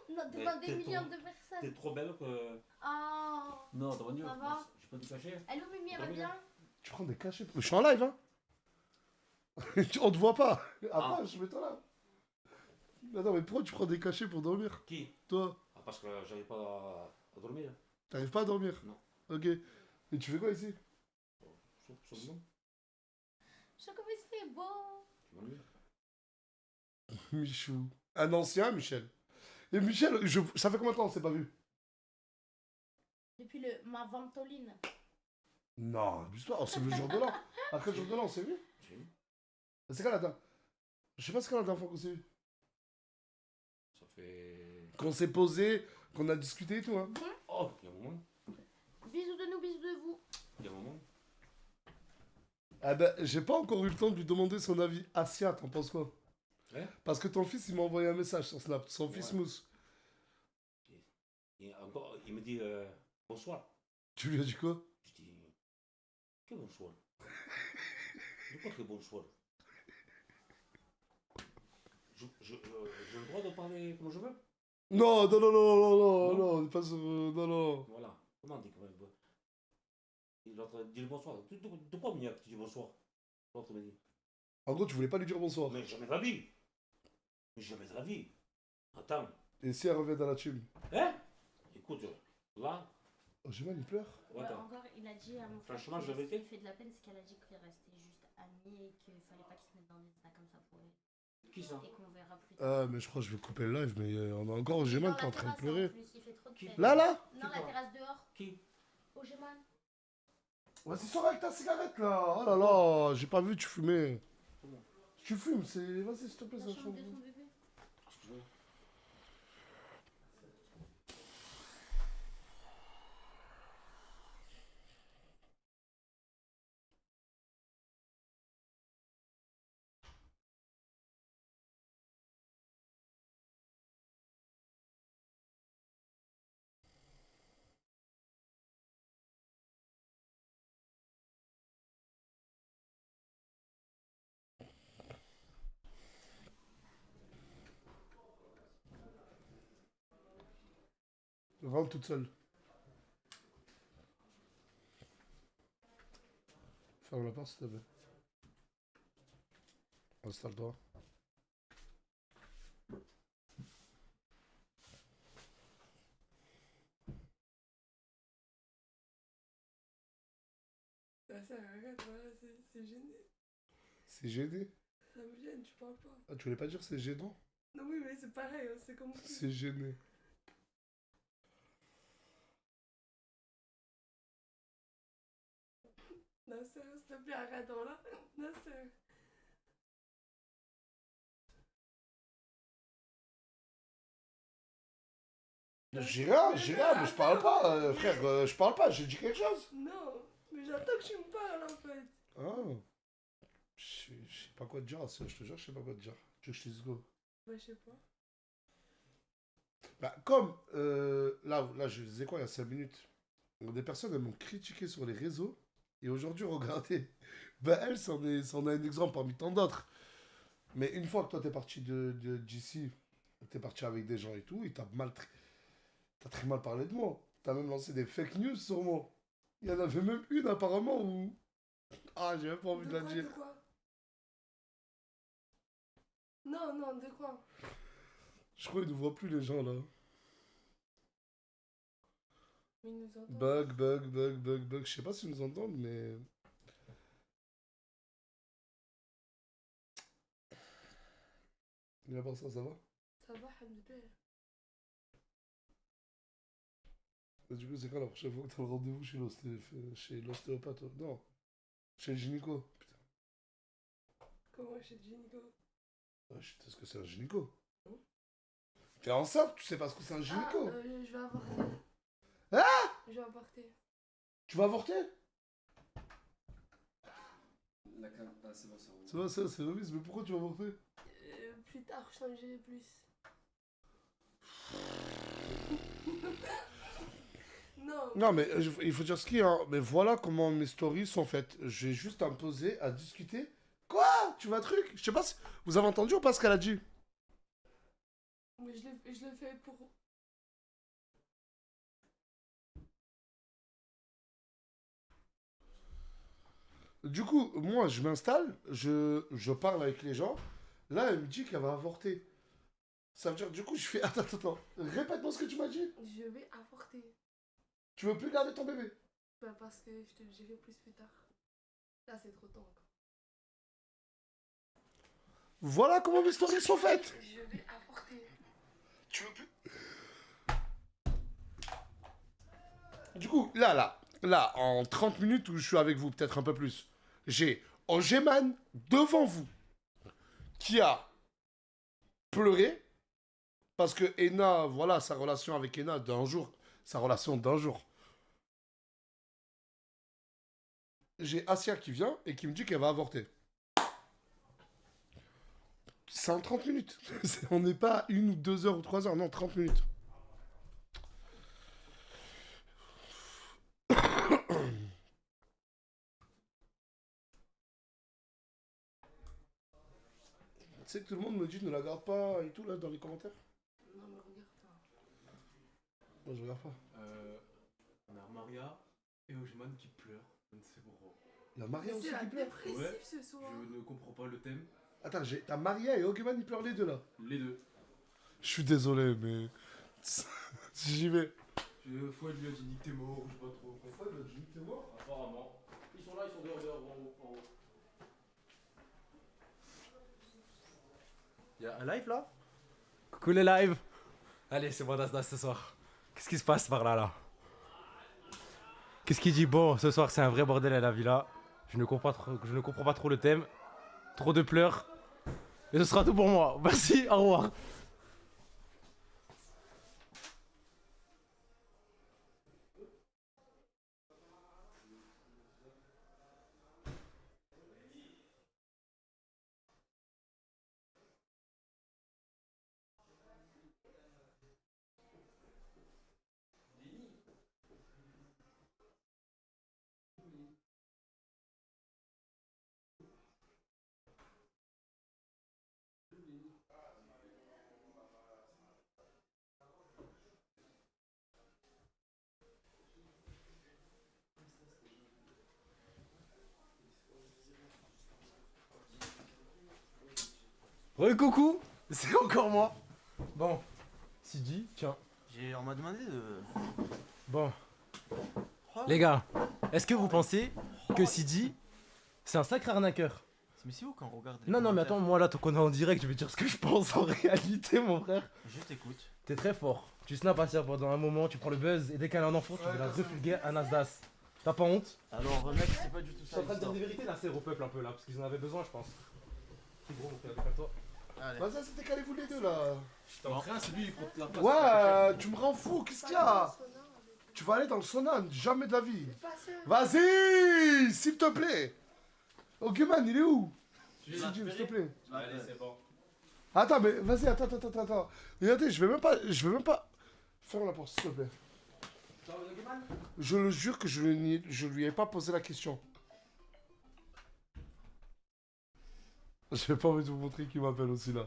Speaker 8: mais
Speaker 7: devant des
Speaker 8: t'es
Speaker 7: millions
Speaker 8: trop-
Speaker 7: de
Speaker 8: t'es
Speaker 7: personnes.
Speaker 8: trop belle que.
Speaker 7: Oh.
Speaker 8: Non, t'as pas dit.
Speaker 7: Ça va?
Speaker 8: J'ai pas dû cacher.
Speaker 7: Allô Mimi, elle va
Speaker 8: Dormir.
Speaker 7: bien?
Speaker 1: Tu prends des cachets. Je suis en live, hein. On te voit pas. Après,
Speaker 8: Ah.
Speaker 1: je mets toi là. Non, mais pourquoi tu prends des cachets pour dormir?
Speaker 8: Qui?
Speaker 1: Toi,
Speaker 8: Ah, parce que j'arrive pas à dormir.
Speaker 1: t'arrives pas à dormir?
Speaker 8: Non.
Speaker 1: Ok. Et tu fais quoi ici?
Speaker 8: Sur le nom.
Speaker 7: Je sais comment il se fait beau.
Speaker 8: Tu m'ennuies.
Speaker 1: Michou. Un ancien, Michel. Et Michel, ça fait combien de temps on s'est pas vu?
Speaker 7: Depuis ma ventoline.
Speaker 1: Non, abuse pas. On s'est vu le jour de l'an. Après le jour de l'an, on s'est vu?
Speaker 8: Si.
Speaker 1: C'est quand la dernière? Je sais pas c'est quand la dernière fois qu'on s'est vu.
Speaker 8: Ça fait.
Speaker 1: Qu'on s'est posé, qu'on a discuté et tout, hein.
Speaker 8: Oh, il y a un moment.
Speaker 7: Bisous de nous, bisous de vous.
Speaker 8: Il y a un moment.
Speaker 1: Ah ben, j'ai pas encore eu le temps de lui demander son avis. Asia, t'en penses quoi?
Speaker 8: Hein?
Speaker 1: Parce que ton fils, il m'a envoyé un message sur Snap. Son fils
Speaker 8: Ouais.
Speaker 1: Mousse.
Speaker 8: Et encore, il me dit bonsoir.
Speaker 1: Tu lui as dit quoi?
Speaker 8: Je dis. Quel bonsoir? De quoi que bonsoir? J'ai le droit de parler comme je veux?
Speaker 1: Non, non, non, non, non, non,
Speaker 8: Non.
Speaker 1: non, on est pas sur... Non, non.
Speaker 8: Voilà. Comment on dit comment il veut? L'autre dit le bonsoir. De quoi, Mignac, tu dis bonsoir? L'autre me dit.
Speaker 1: En gros, tu voulais pas lui dire bonsoir.
Speaker 8: Mais jamais de la vie! Mais jamais de la vie! Attends.
Speaker 1: Et si elle revient dans la team?
Speaker 8: Hein? Écoute, là,
Speaker 1: Oh, j'ai mal, il pleure.
Speaker 8: ouais, attends.
Speaker 7: Encore, il a dit à mon frère
Speaker 8: Franchement,
Speaker 7: que
Speaker 8: je l'avais
Speaker 7: ce qui
Speaker 8: été.
Speaker 7: fait de la peine, c'est qu'elle a dit qu'ils restaient juste amis et qu'il fallait pas qu'ils se mettent dans des états comme ça pour elle.
Speaker 8: Qui ça?
Speaker 7: Et qu'on verra plus tard.
Speaker 1: Ah, mais je crois que je vais couper le live, mais on a encore
Speaker 7: Dans
Speaker 1: Géman
Speaker 7: la
Speaker 1: qui est en train de
Speaker 7: terrasse,
Speaker 1: pleurer.
Speaker 7: en plus, il fait trop de
Speaker 8: Qui?
Speaker 7: peine.
Speaker 1: Là, là?
Speaker 7: Non,
Speaker 8: Qui
Speaker 7: la
Speaker 8: parle?
Speaker 7: terrasse dehors.
Speaker 8: Qui?
Speaker 7: Au Géman.
Speaker 1: Vas-y, sors avec ta cigarette, là. Oh là là, j'ai pas vu, tu fumais.
Speaker 8: Comment?
Speaker 1: Tu fumes, c'est... Vas-y, s'il te plaît,
Speaker 7: La
Speaker 1: ça
Speaker 7: chambre
Speaker 1: change.
Speaker 7: de son bébé.
Speaker 8: Excuse-moi.
Speaker 1: Rentre toute seule. Ferme la porte, s'il te plaît. Installe-toi.
Speaker 9: Ça arrête, voilà, c'est gêné.
Speaker 1: C'est gêné.
Speaker 9: Ça me gêne, tu parles pas.
Speaker 1: Ah, tu voulais pas dire c'est gênant?
Speaker 9: Non, oui, mais c'est pareil, hein, c'est comme.
Speaker 1: C'est gêné.
Speaker 9: Nasser, s'il te plaît, arrête, là. Nasser.
Speaker 1: J'ai rien, mais je parle pas, frère, je parle pas, j'ai dit quelque chose.
Speaker 9: Non, mais j'attends que tu me parles en fait.
Speaker 1: Ah. Je sais pas quoi te dire, je te jure, je sais pas quoi te dire. Tu veux que je te dise quoi?
Speaker 9: Bah, je sais pas.
Speaker 1: Bah, comme, là, je disais quoi il y a 5 minutes? Des personnes, elles m'ont critiqué sur les réseaux. Et aujourd'hui, regardez. Bah, elle, c'en a un exemple parmi tant d'autres. Mais une fois que toi, t'es parti d'ici, t'es parti avec des gens et tout, et t'as très mal parlé de moi. T'as même lancé des fake news sur moi. Il y en avait même une, apparemment, où Ah, j'ai même pas envie de la
Speaker 9: De
Speaker 1: dire.
Speaker 9: quoi? Non, non, de quoi?
Speaker 1: Je crois qu'ils ne voient plus les gens là.
Speaker 9: Mais ils nous entendent.
Speaker 1: Bug. Je sais pas s'ils nous entendent, mais. Mais à part ça, ça va?
Speaker 9: Ça va, Hamdoulilah.
Speaker 1: Et du coup, c'est quand la prochaine fois que t'as le rendez-vous chez l'ostéopathe? Non, chez le gynéco. Putain.
Speaker 9: Comment chez le gynéco?
Speaker 1: Ah, je sais ce que c'est un gynéco.
Speaker 9: Non.
Speaker 1: T'es enceinte, tu sais pas ce que c'est un gynéco.
Speaker 9: Je vais avorter.
Speaker 1: Ah!
Speaker 9: Je vais avorter.
Speaker 1: Tu vas avorter?
Speaker 10: Ah, c'est bon, c'est bon.
Speaker 1: C'est vrai, ça, c'est remise, mais pourquoi tu vas avorter?
Speaker 9: Plus tard, je t'en dirai plus. Non.
Speaker 1: Non, mais il faut dire ce qu'il y a. Hein. Mais voilà comment mes stories sont faites. J'ai juste à me poser, à discuter. Quoi? Tu vas truc? Je sais pas si... Vous avez entendu ou pas ce qu'elle a dit?
Speaker 9: Mais je le fais pour...
Speaker 1: Du coup, moi, je m'installe, je parle avec les gens. Là, elle me dit qu'elle va avorter. Ça veut dire, du coup, je fais... Attends. Répète-moi ce que tu m'as dit.
Speaker 9: Je vais avorter.
Speaker 1: Tu veux plus garder ton bébé?
Speaker 9: Bah parce que je te le dirai plus tard. Là, c'est trop tôt encore.
Speaker 1: Voilà comment mes stories sont faites.
Speaker 9: Je vais avorter.
Speaker 1: Tu veux plus... Du coup, là, en 30 minutes où je suis avec vous, peut-être un peu plus, j'ai Ogeman devant vous qui a pleuré parce que Ena, voilà, sa relation avec Ena d'un jour, sa relation d'un jour. J'ai Asia qui vient et qui me dit qu'elle va avorter. C'est en 30 minutes. On n'est pas à 1 ou 2 heures ou 3 heures, non, 30 minutes. Tu sais que tout le monde me dit ne la garde pas et tout là dans les commentaires.
Speaker 9: Non, mais regarde pas.
Speaker 1: Moi je regarde pas.
Speaker 10: On a Maria et Ojman qui pleurent. Je ne sais pourquoi.
Speaker 1: Il y a Maria
Speaker 9: Mais
Speaker 1: aussi
Speaker 9: c'est la
Speaker 1: qui pleure.
Speaker 9: dépressif
Speaker 10: Ouais.
Speaker 9: ce soir.
Speaker 10: Je ne comprends pas le thème.
Speaker 1: Attends, t'as Maria et Ogeman, ils pleurent les deux là.
Speaker 10: Les deux.
Speaker 1: Je suis désolé, mais. J'y vais.
Speaker 10: Fouad lui a dit nique t'es mort, ou je sais pas trop.
Speaker 1: Fouad lui a dit nique t'es mort.
Speaker 8: Apparemment. Ils sont là, ils sont dehors, en haut.
Speaker 11: Y'a un live là? Coucou les lives. Allez, c'est moi Nasdas ce soir. Qu'est-ce qui se passe par là? Qu'est-ce qu'il dit? Bon, ce soir c'est un vrai bordel à la villa. Je ne comprends pas trop le thème. Trop de pleurs. Et ce sera tout pour moi. Merci, au revoir. Coucou, c'est encore moi. Bon, Sidi, tiens.
Speaker 12: On m'a demandé de...
Speaker 11: Bon. Les gars, est-ce que vous pensez que Sidi, c'est un sacré arnaqueur?
Speaker 12: Mais c'est où quand on regarde les
Speaker 11: Non, mais
Speaker 12: commentaires?
Speaker 11: attends, moi là, tant qu'on est en direct, je vais dire ce que je pense en réalité, mon frère.
Speaker 12: Je t'écoute.
Speaker 11: T'es très fort. Tu snaps Asia pendant un moment, tu prends le buzz, et dès qu'elle a un enfant, tu veux la refulguer à Nasdas. T'as pas honte?
Speaker 12: Alors, mec, c'est pas du tout
Speaker 11: Je suis
Speaker 12: ça.
Speaker 11: en train de dire des vérités là, c'est au peuple un peu là, parce qu'ils en avaient besoin, je pense. C'est gros, mon frère, calme-toi.
Speaker 12: Allez.
Speaker 1: Bah ça c'était calez-vous les deux là.
Speaker 10: J'étais en train, c'est lui, il compte la place.
Speaker 1: Ouais, tu me rends fou, qu'est-ce qu'il y a? Tu vas aller dans le sauna, jamais de la vie. Vas-y, s'il te plaît. Ogeman, il est où? S'il te plaît.
Speaker 10: Allez, c'est bon.
Speaker 1: Attends, mais vas-y, attends. Regardez, je vais même pas... Ferme la porte, s'il te plaît. Je le jure que je lui ai pas posé la question. J'ai pas envie de vous montrer qui m'appelle aussi là.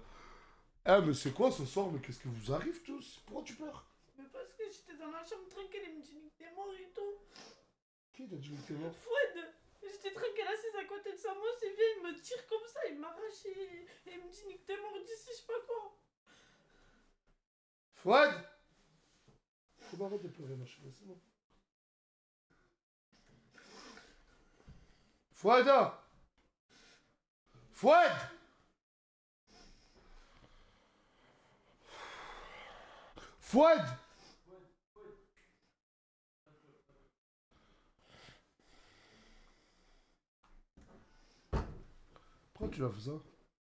Speaker 1: Eh, mais c'est quoi ce soir? Mais qu'est-ce qui vous arrive tous? Pourquoi tu pleures?
Speaker 9: Mais parce que j'étais dans la chambre tranquille, il me dit que t'es mort et tout.
Speaker 1: Qui t'a dit que t'es mort?
Speaker 9: Fouad,
Speaker 5: J'étais tranquille assise à côté de sa mosse, il vient, il me tire comme ça, il m'arrache et il me dit nique t'es mort d'ici, je sais pas quoi.
Speaker 1: Fouad! Faut pas arrêter de pleurer, ma chérie, c'est bon. Fouad! Fouad! Fouad! Pourquoi tu l'as fait ça?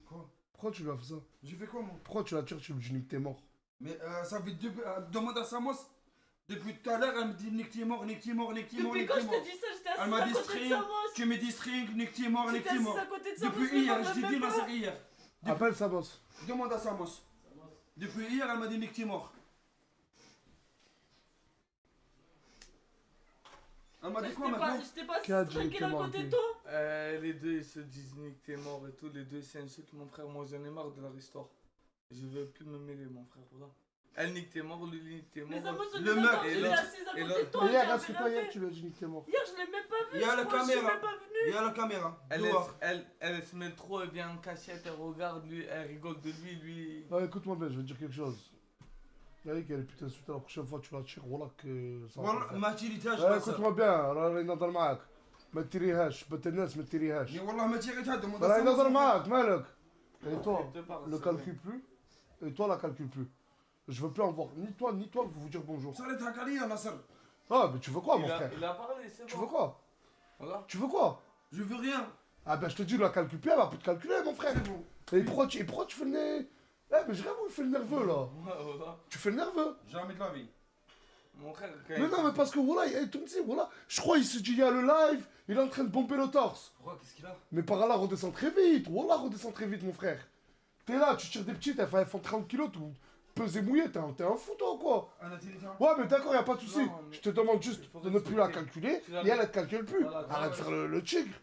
Speaker 13: Quoi?
Speaker 1: Pourquoi tu l'as fait ça?
Speaker 13: J'ai fait quoi, moi?
Speaker 1: Pourquoi tu l'as tiré, tu me dis que t'es mort?
Speaker 13: Mais ça fait demande à Samos. Depuis tout à l'heure, elle me dit nique t'es mort, nique t'es mort, nique t'es mort,
Speaker 5: Depuis
Speaker 13: nique
Speaker 5: quand
Speaker 13: t'es
Speaker 5: je
Speaker 13: mort.
Speaker 5: te dis ça, j'étais
Speaker 13: Elle
Speaker 5: assise
Speaker 13: m'a
Speaker 5: à
Speaker 13: dit
Speaker 5: côté de
Speaker 13: string,
Speaker 5: sa mosse.
Speaker 13: tu me dis string, nique t'es mort, nique
Speaker 5: J'étais
Speaker 13: t'es mort.
Speaker 5: assise à côté de sa mosse,
Speaker 13: Depuis
Speaker 5: je me
Speaker 13: hier,
Speaker 5: parle
Speaker 13: je t'ai
Speaker 5: même
Speaker 13: dit,
Speaker 5: pas.
Speaker 13: Nasser, hier.
Speaker 1: Appelle Samos.
Speaker 13: Demande à Samos. Depuis hier, elle m'a dit nique t'es mort. Elle m'a dit quoi maintenant?
Speaker 5: J'étais pas assise tranquille à côté de toi.
Speaker 14: Les deux ils se disent nique t'es mort et tout, les deux ils s'insultent mon frère, moi j'en ai marre de leur histoire. Je veux plus me mêler mon frère, voilà. Elle nique t'es mort, lui nique t'es mort.
Speaker 5: Mais ça moi je
Speaker 14: le
Speaker 5: l'ai
Speaker 14: mec
Speaker 5: pas, j'étais assise à côté de toi.
Speaker 1: Mais hier,
Speaker 5: j'avais
Speaker 1: est-ce que
Speaker 5: rien
Speaker 1: toi, hier,
Speaker 5: fait.
Speaker 1: tu lui as dit que t'es mort?
Speaker 5: Hier je l'ai même pas vu.
Speaker 13: Il y a la
Speaker 5: je crois que je suis
Speaker 13: caméra.
Speaker 5: même pas venu.
Speaker 13: Il y a la caméra.
Speaker 14: Elle,
Speaker 13: Dehors.
Speaker 14: elle se met trop, elle vient en cachette, elle regarde lui, elle rigole de lui.
Speaker 1: Ouais, écoute-moi bien, je vais te dire quelque chose. Yannick, elle est putain insultée, la prochaine fois tu la tires, voilà que ça va
Speaker 13: والله
Speaker 1: pas le
Speaker 13: ما
Speaker 1: faire.
Speaker 13: تيريتهاش
Speaker 1: Ouais, écoute-moi bien, راهي نهضر معاك. ما تيريهاش، بنت الناس ما تيريهاش.
Speaker 13: Mais والله ما تيريتها demande à
Speaker 1: راهي نهضر
Speaker 13: Samos.
Speaker 1: معاك، مالك؟ Et toi,
Speaker 14: Je te parle,
Speaker 1: le
Speaker 14: c'est
Speaker 1: calcule plus. Et toi, la calcule plus. Je veux plus en voir ni toi vous dire bonjour.
Speaker 13: صارت عليا نصر.
Speaker 1: Ah, mais tu veux quoi, mon frère?
Speaker 14: Il a parlé, c'est bon.
Speaker 1: Tu veux quoi?
Speaker 14: Voilà.
Speaker 1: Tu veux quoi?
Speaker 13: Je veux rien.
Speaker 1: Ah ben je te dis, la calcule plus, elle va plus te calculer, mon frère. Et pourquoi tu fais le nez? Eh, mais je rêve où il fait le nerveux, là.
Speaker 14: Ouais, voilà.
Speaker 1: Tu fais le nerveux.
Speaker 13: Jamais de la vie.
Speaker 14: Mon frère,
Speaker 1: Mais non, mais parce que voilà, tu me dis, voilà, je crois il se dit, il y a le live, il est en train de pomper le torse.
Speaker 13: Pourquoi? Qu'est-ce qu'il a?
Speaker 1: Mais par là, redescends très vite, voilà, redescends très vite, mon frère. T'es là, tu tires des petites, elles font 30 kilos, tout pesé mouillé, t'es un fou, toi, quoi.
Speaker 13: أنا تيريتها.
Speaker 1: Ouais, mais d'accord, y a pas de souci.
Speaker 14: Non, mais
Speaker 1: Je te demande juste
Speaker 14: il faut
Speaker 1: de ne plus la
Speaker 14: respecter.
Speaker 1: calculer,
Speaker 14: Tu l'as
Speaker 1: et elle,
Speaker 14: dit.
Speaker 1: elle te calcule plus.
Speaker 14: Voilà,
Speaker 1: Arrête de faire le tigre.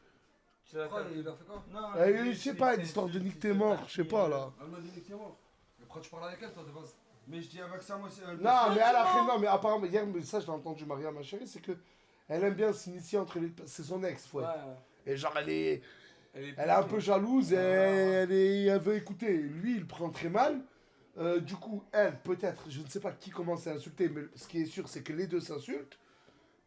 Speaker 13: Pourquoi il a fait quoi?
Speaker 14: Non,
Speaker 1: Je sais pas, une histoire de nique tes morts, je sais pas, là.
Speaker 13: Elle m'a dit nique t'es mort. Pourquoi tu parles avec elle, toi, de base? Mais je dis avec Samos.
Speaker 1: Non, mais elle a fait, non, mais apparemment, hier, mais ça, je l'ai entendu, Maria, ma chérie, c'est que elle aime bien s'initier entre les. C'est son ex,
Speaker 14: Ouais.
Speaker 1: Et genre, elle est
Speaker 14: Elle
Speaker 1: un peu jalouse et elle veut écouter. Lui, il prend très mal. Du coup, elle, peut-être, je ne sais pas qui commence à insulter, mais ce qui est sûr, c'est que les deux s'insultent.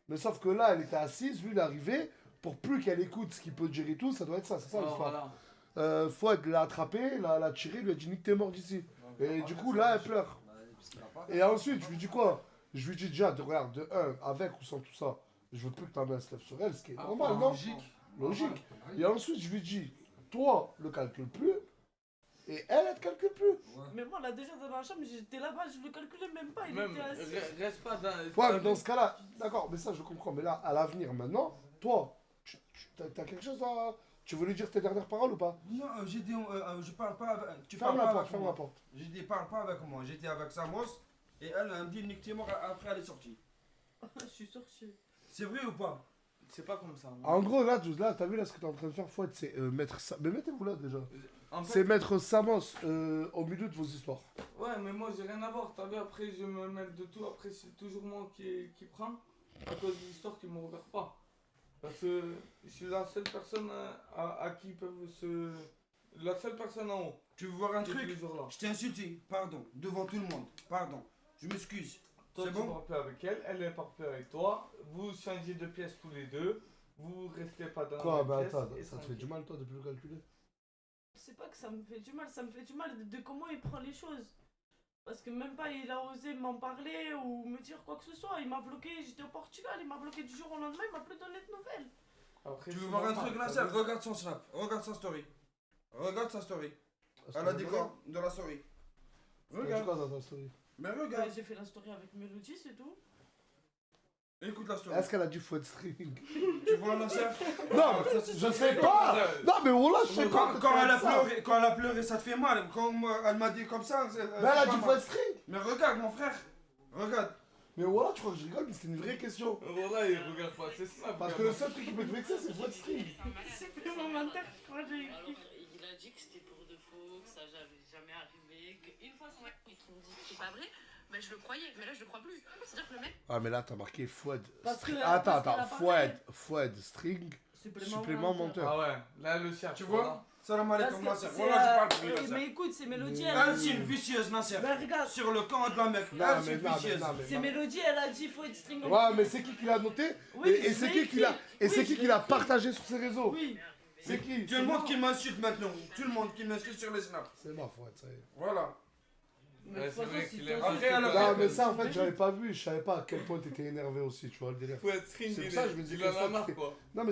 Speaker 1: Mais sauf que là, elle était assise, lui, il est arrivé. Pour plus qu'elle écoute ce qu'il peut dire et tout, ça doit être ça, c'est ça l'histoire.
Speaker 14: Voilà.
Speaker 1: Fouad l'a attrapé, l'a tiré, lui a dit nique t'es mort d'ici. Et du coup, là, elle pleure. Et ensuite, je lui dis quoi? Je lui dis déjà, regarde, de 1, avec ou sans tout ça, je veux plus que ta main se lève sur elle, ce qui est normal, non? Logique. Et ensuite, je lui dis, toi, le calcule plus, et elle te calcule plus.
Speaker 5: Mais moi là déjà dans ma chambre, j'étais là-bas, je le calculais même pas, il
Speaker 14: Même,
Speaker 5: était assis.
Speaker 14: reste pas dans.
Speaker 1: Ouais, mais dans ce cas-là, d'accord, mais ça je comprends, mais là, à l'avenir, maintenant, toi, t'as quelque chose à... Tu veux lui dire tes dernières paroles ou pas?
Speaker 13: Non, j'ai dit, je parle pas avec. Tu
Speaker 1: Ferme
Speaker 13: parles
Speaker 1: la
Speaker 13: pas
Speaker 1: porte,
Speaker 13: avec
Speaker 1: ferme
Speaker 13: moi.
Speaker 1: la porte.
Speaker 13: J'ai dit, parle pas avec moi. J'étais avec Samos et elle me dit nique t'es mort après elle est sortie.
Speaker 5: Je suis sortie.
Speaker 13: C'est vrai ou pas?
Speaker 14: C'est pas comme ça.
Speaker 1: En gros, là, t'as vu là ce que t'es en train de faire, Fouad, c'est mettre ça. Mais mettez-vous là déjà.
Speaker 14: En fait-
Speaker 1: C'est mettre Samos au milieu de vos histoires.
Speaker 14: Ouais, mais moi j'ai rien à voir. T'as vu, après je me mêle de tout. Après, c'est toujours moi qui prends. À cause de l'histoire qui me regarde pas. Parce que je suis la seule personne à qui ils peuvent se. La seule personne en haut.
Speaker 13: Tu veux voir un
Speaker 14: qui est
Speaker 13: truc?
Speaker 14: toujours là.
Speaker 13: Je t'ai insulté, pardon, devant tout le monde, pardon. Je m'excuse.
Speaker 14: Toi,
Speaker 13: C'est
Speaker 14: tu
Speaker 13: bon?
Speaker 14: parles plus avec elle, elle est pas plus avec toi. Vous changez de pièce tous les deux. Vous restez pas dans
Speaker 1: Quoi,
Speaker 14: la
Speaker 1: bah
Speaker 14: même pièce.
Speaker 1: attends,
Speaker 14: et
Speaker 1: ça te fait
Speaker 14: tranquille.
Speaker 1: du mal toi de plus le calculer?
Speaker 5: C'est pas que ça me fait du mal, ça me fait du mal de comment il prend les choses. Parce que même pas il a osé m'en parler ou me dire quoi que ce soit. Il m'a bloqué, j'étais au Portugal, il m'a bloqué du jour au lendemain, il m'a plus donné de nouvelles.
Speaker 14: Après,
Speaker 13: Tu veux
Speaker 14: c'est
Speaker 13: voir un
Speaker 14: normal,
Speaker 13: truc là,
Speaker 14: t'as
Speaker 13: ça?
Speaker 14: vu.
Speaker 13: Regarde son snap, regarde sa story. Regarde sa story. Elle a dit quoi de la story?
Speaker 1: Regarde quoi dans ta story?
Speaker 13: Mais regarde.
Speaker 5: Ouais, j'ai fait la story avec Mélodie, c'est tout.
Speaker 13: Écoute la story.
Speaker 1: Est-ce qu'elle a du fouet de streaming?
Speaker 13: Tu vois la sœur?
Speaker 1: Non, je sais pas! Non, mais voilà, je sais pas!
Speaker 13: Quand elle a pleuré, ça te fait mal. Quand elle m'a dit comme ça.
Speaker 1: Mais elle a du fouet de stream!
Speaker 13: Mais regarde, mon frère. Regarde.
Speaker 1: Mais voilà, tu crois que je rigole, mais c'était une vraie question.
Speaker 14: Voilà, il regarde pas, c'est ça.
Speaker 1: Parce que le seul truc qui peut te vexer, c'est le fouet de stream.
Speaker 5: C'est plus momentaire, je crois que j'ai
Speaker 15: Alors, il a dit que c'était pour de faux, que ça n'avait jamais arrivé, qu'une fois son mec qui me dit que c'est pas vrai, ben je le croyais, mais là je le crois plus. C'est-à-dire que le mec.
Speaker 1: Ah, mais là, t'as marqué Fouad.
Speaker 5: Parce que-
Speaker 1: Attends,
Speaker 5: parce qu'elle a
Speaker 1: Fouad, Fouad string. Supplément menteur.
Speaker 14: Ah ouais, là le cerf.
Speaker 13: Tu vois? Salam alaikum,
Speaker 5: Parce que
Speaker 13: Nasser.
Speaker 5: c'est,
Speaker 13: Voilà, je parle pour lui, Nasser.
Speaker 5: mais écoute, c'est Mélodie.
Speaker 13: Elle, c'est une vicieuse, Nasser.
Speaker 5: Mais regarde.
Speaker 13: Sur le camp de la meuf.
Speaker 1: Non,
Speaker 13: Elle, c'est
Speaker 1: mais
Speaker 13: une
Speaker 1: non, mais
Speaker 13: vicieuse.
Speaker 1: non, mais
Speaker 5: C'est Mélodie, elle a dit faut être string.
Speaker 1: Ouais, mais c'est qui l'a noté?
Speaker 5: Oui,
Speaker 1: Et c'est qui qui l'a
Speaker 5: Oui,
Speaker 1: qui l'a partagé sur ses réseaux?
Speaker 5: Oui.
Speaker 1: C'est qui?
Speaker 13: Tout le monde qui m'insulte maintenant. Tout le monde qui m'insulte sur les snaps.
Speaker 1: C'est ma faute, ça y est.
Speaker 13: Voilà.
Speaker 14: Ouais, c'est vrai qu'il est
Speaker 13: Après, elle a
Speaker 1: Non,
Speaker 13: fait-
Speaker 1: mais ça, en fait, j'avais pas vu. Je savais pas à quel point t'étais énervé aussi, tu vois, le délire.
Speaker 14: Faut être string,
Speaker 1: C'est pour ça que je me dis
Speaker 14: il
Speaker 1: que
Speaker 14: en a
Speaker 1: ça,
Speaker 14: marre
Speaker 1: tu fais-
Speaker 14: quoi.
Speaker 1: Non, mais